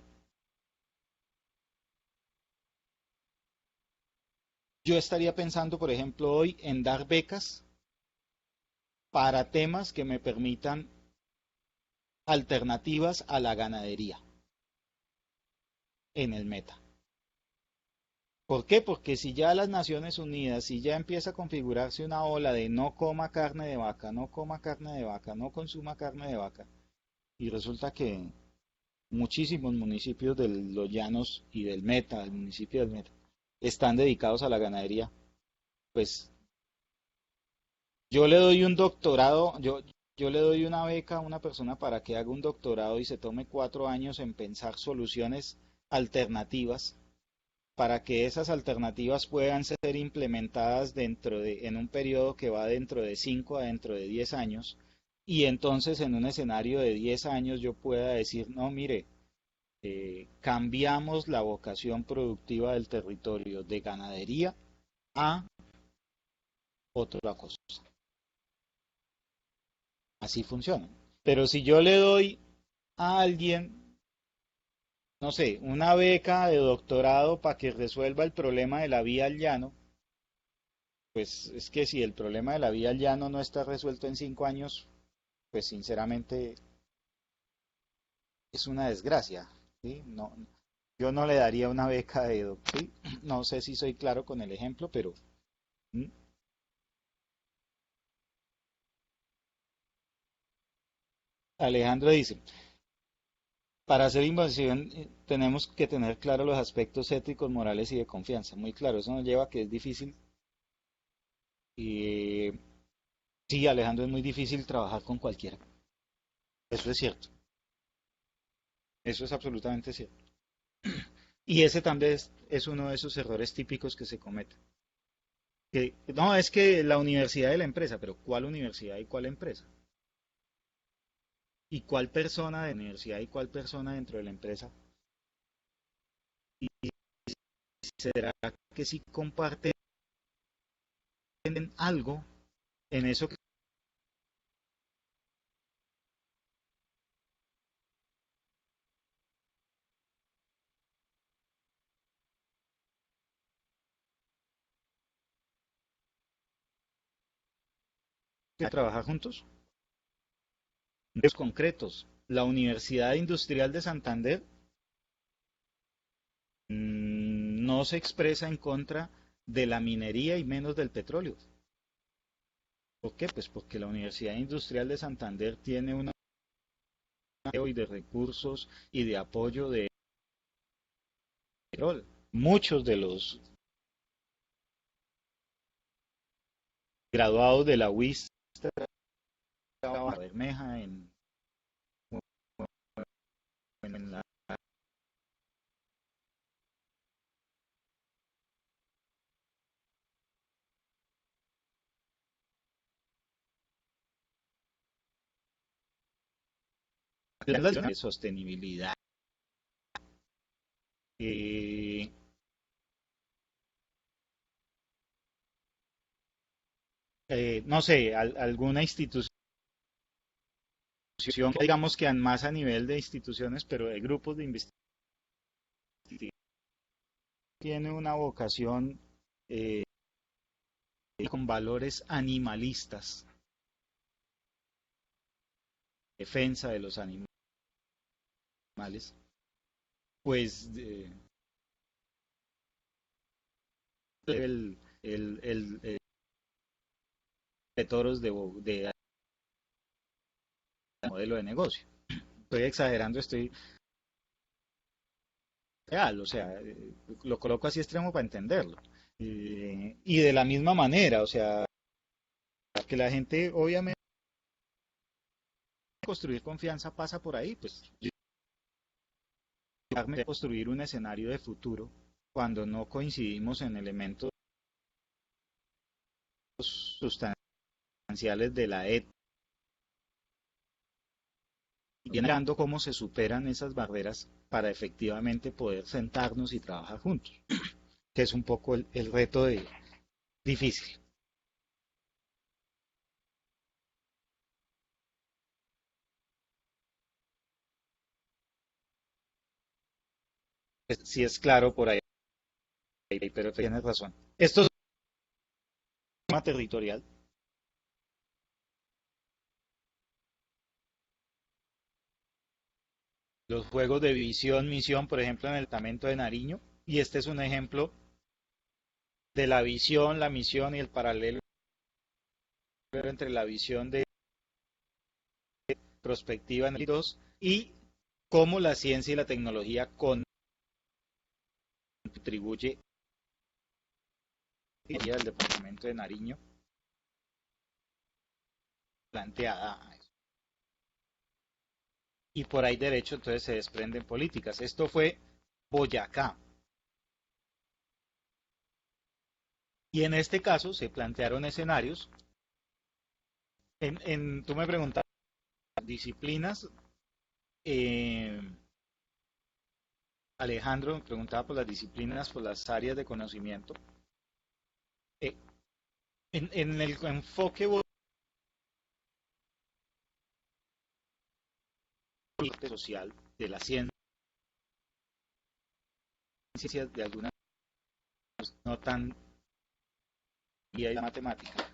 yo estaría pensando, por ejemplo, hoy en dar becas para temas que me permitan alternativas a la ganadería en el meta. ¿Por qué? Porque si ya las Naciones Unidas, si ya empieza a configurarse una ola de no coma carne de vaca, no coma carne de vaca, no consuma carne de vaca, y resulta que muchísimos municipios de los llanos y del Meta, del municipio del Meta, están dedicados a la ganadería, pues yo le doy un doctorado, yo le doy una beca a una persona para que haga un doctorado y se tome 4 años en pensar soluciones alternativas para que esas alternativas puedan ser implementadas en un periodo que va dentro de 5 a dentro de 10 años, y entonces en un escenario de 10 años yo pueda decir, no, mire, cambiamos la vocación productiva del territorio de ganadería a otra cosa. Así funciona. Pero si yo le doy a alguien, no sé, una beca de doctorado para que resuelva el problema de la vía al llano, pues es que si el problema de la vía al llano no está resuelto en 5 años, pues sinceramente es una desgracia. ¿Sí? No, yo no le daría una beca de doctor. ¿Sí? No sé si soy claro con el ejemplo, pero Alejandro dice, para hacer inversión tenemos que tener claro los aspectos éticos, morales y de confianza. Muy claro, eso nos lleva a que es difícil. Y sí, Alejandro, es muy difícil trabajar con cualquiera. Eso es cierto. Eso es absolutamente cierto. Y ese también es uno de esos errores típicos que se cometen. No, es que la universidad de la empresa, pero ¿cuál universidad y cuál empresa? ¿Y cuál persona de la universidad y cuál persona dentro de la empresa? ¿Y será que sí comparten algo? En eso que trabajar juntos, los concretos. La Universidad Industrial de Santander no se expresa en contra de la minería y menos del petróleo. ¿Por qué? Pues porque la Universidad Industrial de Santander tiene una y de recursos y de apoyo de petróleo. Muchos de los graduados de la UIS trabajan en Bermeja, en la de sostenibilidad. Eh, no sé, alguna institución, digamos que más a nivel de instituciones, pero de grupos de investigación, tiene una vocación eh, con valores animalistas, defensa de los animales, pues el de toros de modelo de negocio. Estoy exagerando, estoy real, o sea, lo coloco así extremo para entenderlo. Y de la misma manera, o sea, que la gente, obviamente, construir confianza pasa por ahí, pues construir un escenario de futuro cuando no coincidimos en elementos sustanciales de la ética, y mirando cómo se superan esas barreras para efectivamente poder sentarnos y trabajar juntos, que es un poco el reto difícil. Si es claro por ahí, pero tienes razón. Esto es un tema territorial. Los juegos de visión, misión, por ejemplo, en el departamento de Nariño, y este es un ejemplo de la visión, la misión y el paralelo entre la visión de prospectiva en el 2 y cómo la ciencia y la tecnología contribuye al departamento de Nariño planteada a eso. Y por ahí derecho entonces se desprenden políticas. Esto fue Boyacá. Y en este caso se plantearon escenarios. Tú me preguntas disciplinas. eh, Alejandro me preguntaba por las disciplinas, por las áreas de conocimiento. Eh, en el enfoque social de la ciencia, de algunas no tan y la matemática,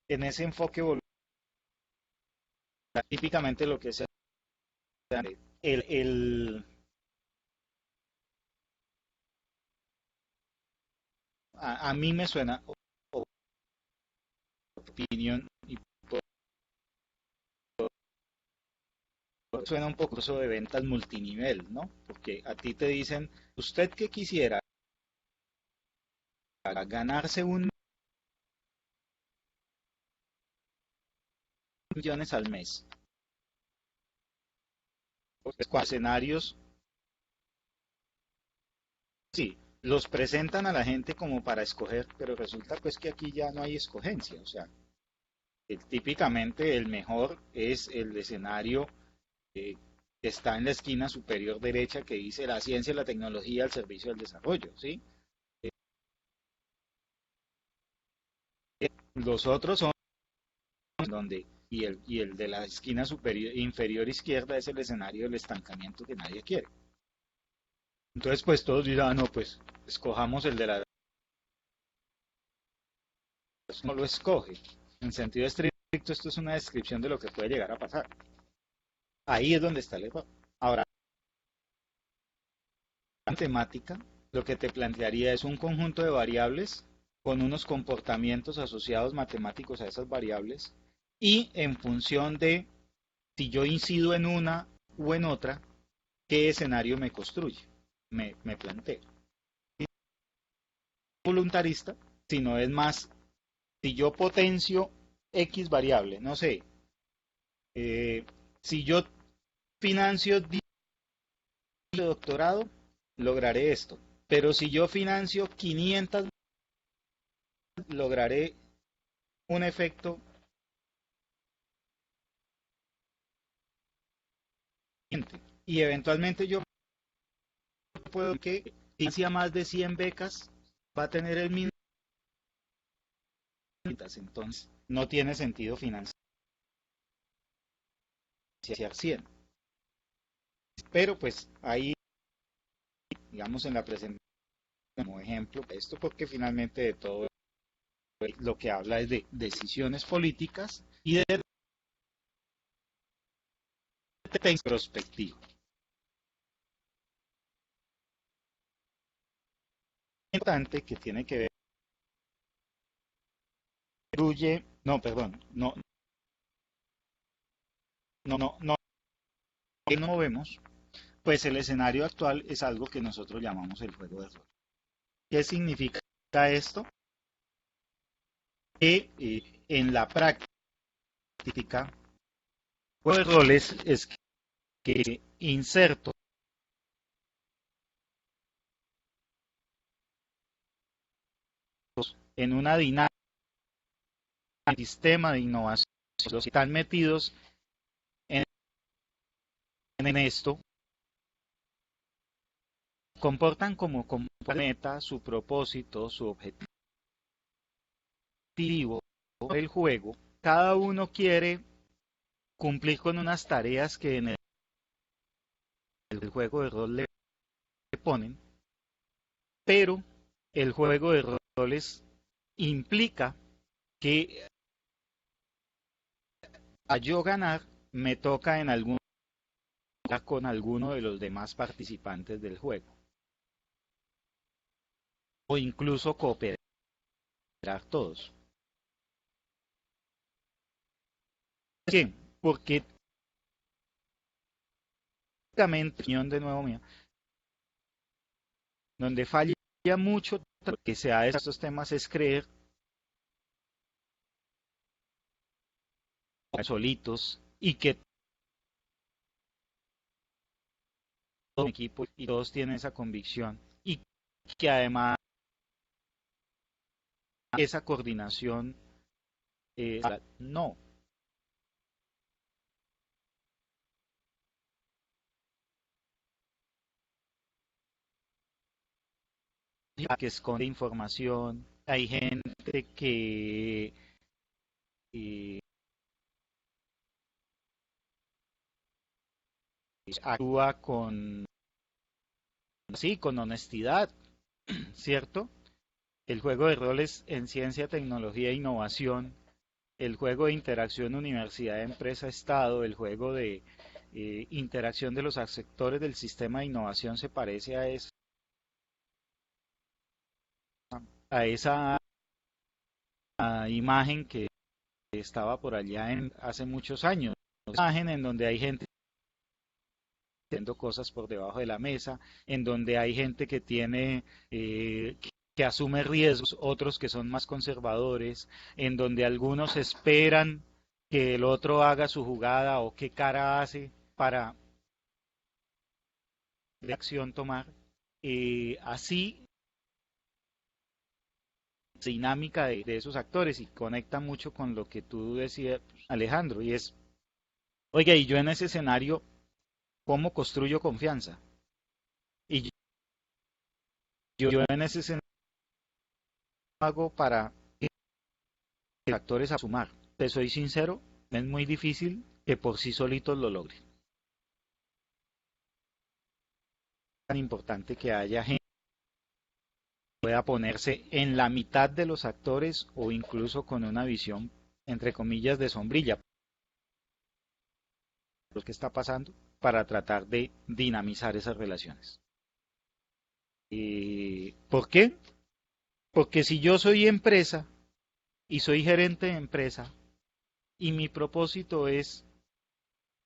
en ese enfoque típicamente lo que se el a mí me suena opinión y suena un poco eso de ventas multinivel, ¿no? Porque a ti te dicen, usted que quisiera ganarse 1 millones al mes, pues, escenarios, sí, los presentan a la gente como para escoger, pero resulta pues que aquí ya no hay escogencia, o sea, típicamente el mejor es el escenario eh, que está en la esquina superior derecha que dice la ciencia y la tecnología al servicio del desarrollo, ¿sí? Los otros son donde y el de la esquina superior, inferior izquierda es el escenario del estancamiento que nadie quiere. Entonces, pues todos dirán, no, pues escojamos el de la... No lo escoge. En sentido estricto, esto es una descripción de lo que puede llegar a pasar. Ahí es donde está el error. Ahora, la matemática lo que te plantearía es un conjunto de variables con unos comportamientos asociados matemáticos a esas variables y en función de si yo incido en una o en otra, qué escenario me construye, me planteo. Voluntarista, sino es más, si yo potencio X variable, no sé, si yo financio 10 de doctorado, lograré esto. Pero si yo financio 500, lograré un efecto. Y eventualmente yo puedo que financia más de 100 becas, va a tener el mismo. Entonces, no tiene sentido financiar 100. Pero pues ahí, digamos en la presentación, como ejemplo, esto porque finalmente de todo lo que habla es de decisiones políticas y de perspectiva. Importante que tiene que ver, no, perdón, no vemos, pues el escenario actual es algo que nosotros llamamos el juego de rol. ¿Qué significa esto? Que en la práctica, el juego de roles es que inserto en una dinámica, un sistema de innovación, los que están metidos en esto, comportan como meta su propósito, su objetivo del juego. Cada uno quiere cumplir con unas tareas que en el juego de rol le ponen, pero el juego de roles implica que a yo ganar me toca en algún con alguno de los demás participantes del juego o incluso cooperar todos. ¿Por qué? Porque opinión de nuevo mía, donde falla mucho que se da de estos temas es creer solitos y que todo el equipo y todos tienen esa convicción y que además esa coordinación no. Que esconde información, hay gente que eh, actúa con honestidad, ¿cierto? El juego de roles en ciencia, tecnología e innovación, el juego de interacción universidad, empresa, Estado, el juego de interacción de los sectores del sistema de innovación se parece a esa imagen que estaba por allá hace muchos años. Una imagen en donde hay gente haciendo cosas por debajo de la mesa, en donde hay gente que tiene que asume riesgos, otros que son más conservadores, en donde algunos esperan que el otro haga su jugada o qué cara hace para de acción tomar. Así, dinámica de esos actores y conecta mucho con lo que tú decías, Alejandro, y es, oiga, y yo en ese escenario, ¿cómo construyo confianza? Y yo en ese escenario hago para que los actores a sumar. te soy sincero, es muy difícil que por sí solitos lo logren. Es tan importante que haya gente que pueda ponerse en la mitad de los actores o incluso con una visión, entre comillas, de sombrilla, lo que está pasando, para tratar de dinamizar esas relaciones. ¿Por qué? Porque si yo soy empresa y soy gerente de empresa y mi propósito es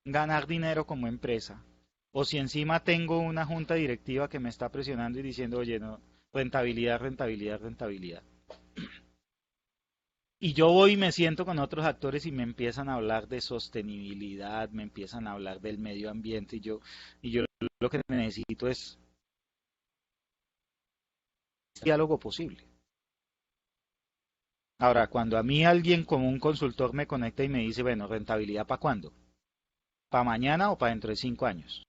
ganar dinero como empresa, o si encima tengo una junta directiva que me está presionando y diciendo, oye, no, rentabilidad, rentabilidad, rentabilidad. Y yo voy y me siento con otros actores y me empiezan a hablar de sostenibilidad, me empiezan a hablar del medio ambiente y yo lo que necesito es diálogo posible. Ahora, cuando a mí alguien como un consultor me conecta y me dice, bueno, rentabilidad ¿para cuándo? ¿Para mañana o para dentro de 5 años?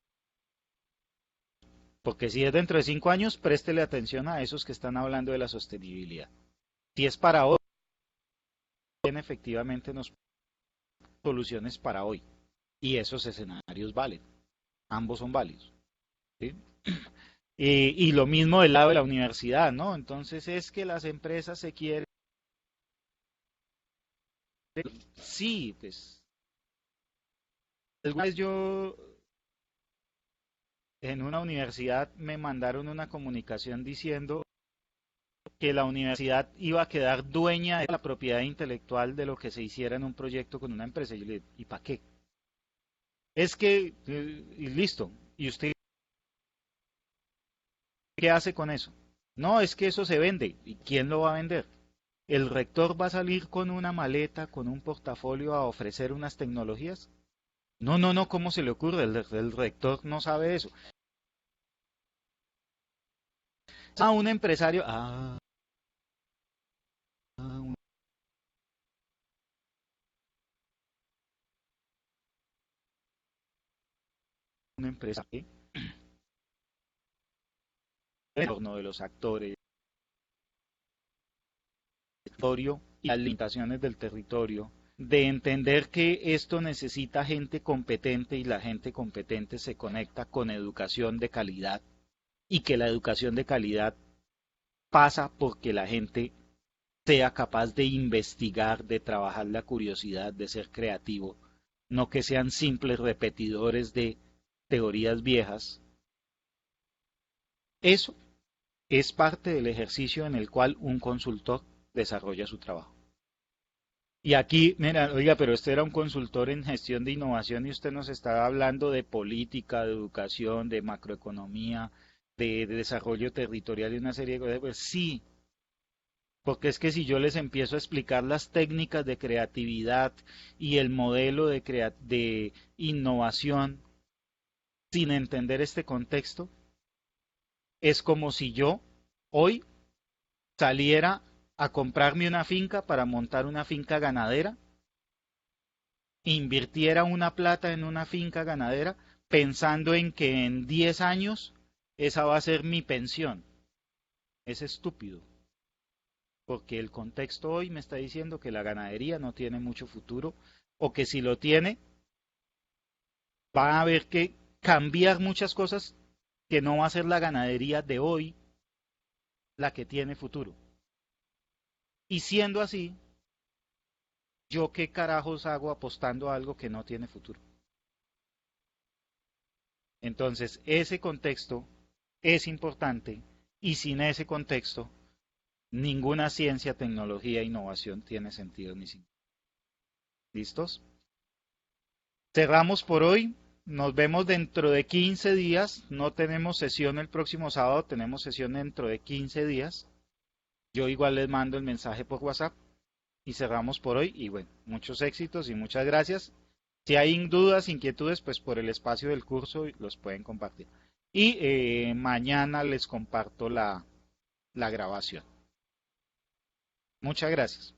Porque si es dentro de 5 años, préstele atención a esos que están hablando de la sostenibilidad. Si es para hoy, tiene efectivamente nos soluciones para hoy. Y esos escenarios valen. Ambos son válidos. ¿Sí? Y lo mismo del lado de la universidad, ¿no? Entonces es que las empresas se quieren. Sí, pues. Alguna vez yo en una universidad me mandaron una comunicación diciendo que la universidad iba a quedar dueña de la propiedad intelectual de lo que se hiciera en un proyecto con una empresa. Y yo le dije, ¿y para qué? Es que, y listo. ¿Y usted qué hace con eso? No, es que eso se vende. ¿Y quién lo va a vender? ¿El rector va a salir con una maleta, con un portafolio a ofrecer unas tecnologías? No, no, no, ¿cómo se le ocurre? El rector no sabe eso. Ah, un empresario. Un empresario. El entorno de los actores, territorio y las limitaciones del territorio, de entender que esto necesita gente competente y la gente competente se conecta con educación de calidad y que la educación de calidad pasa porque la gente sea capaz de investigar, de trabajar la curiosidad, de ser creativo, no que sean simples repetidores de teorías viejas. Eso es parte del ejercicio en el cual un consultor desarrolla su trabajo. Y aquí, mira, oiga, pero usted era un consultor en gestión de innovación y usted nos estaba hablando de política, de educación, de macroeconomía, de desarrollo territorial y una serie de cosas. Pues sí, porque es que si yo les empiezo a explicar las técnicas de creatividad y el modelo de innovación sin entender este contexto, es como si yo hoy saliera a comprarme una finca para montar una finca ganadera, invirtiera una plata en una finca ganadera pensando en que en 10 años esa va a ser mi pensión. Es estúpido, porque el contexto hoy me está diciendo que la ganadería no tiene mucho futuro o que si lo tiene va a haber que cambiar muchas cosas que no va a ser la ganadería de hoy la que tiene futuro. Y siendo así, ¿yo qué carajos hago apostando a algo que no tiene futuro? Entonces, ese contexto es importante y sin ese contexto, ninguna ciencia, tecnología e innovación tiene sentido ni sin. ¿Listos? Cerramos por hoy. Nos vemos dentro de 15 días. No tenemos sesión el próximo sábado, tenemos sesión dentro de 15 días. Yo igual les mando el mensaje por WhatsApp y cerramos por hoy. Y bueno, muchos éxitos y muchas gracias. Si hay dudas, inquietudes, pues por el espacio del curso los pueden compartir. Y mañana les comparto la grabación. Muchas gracias.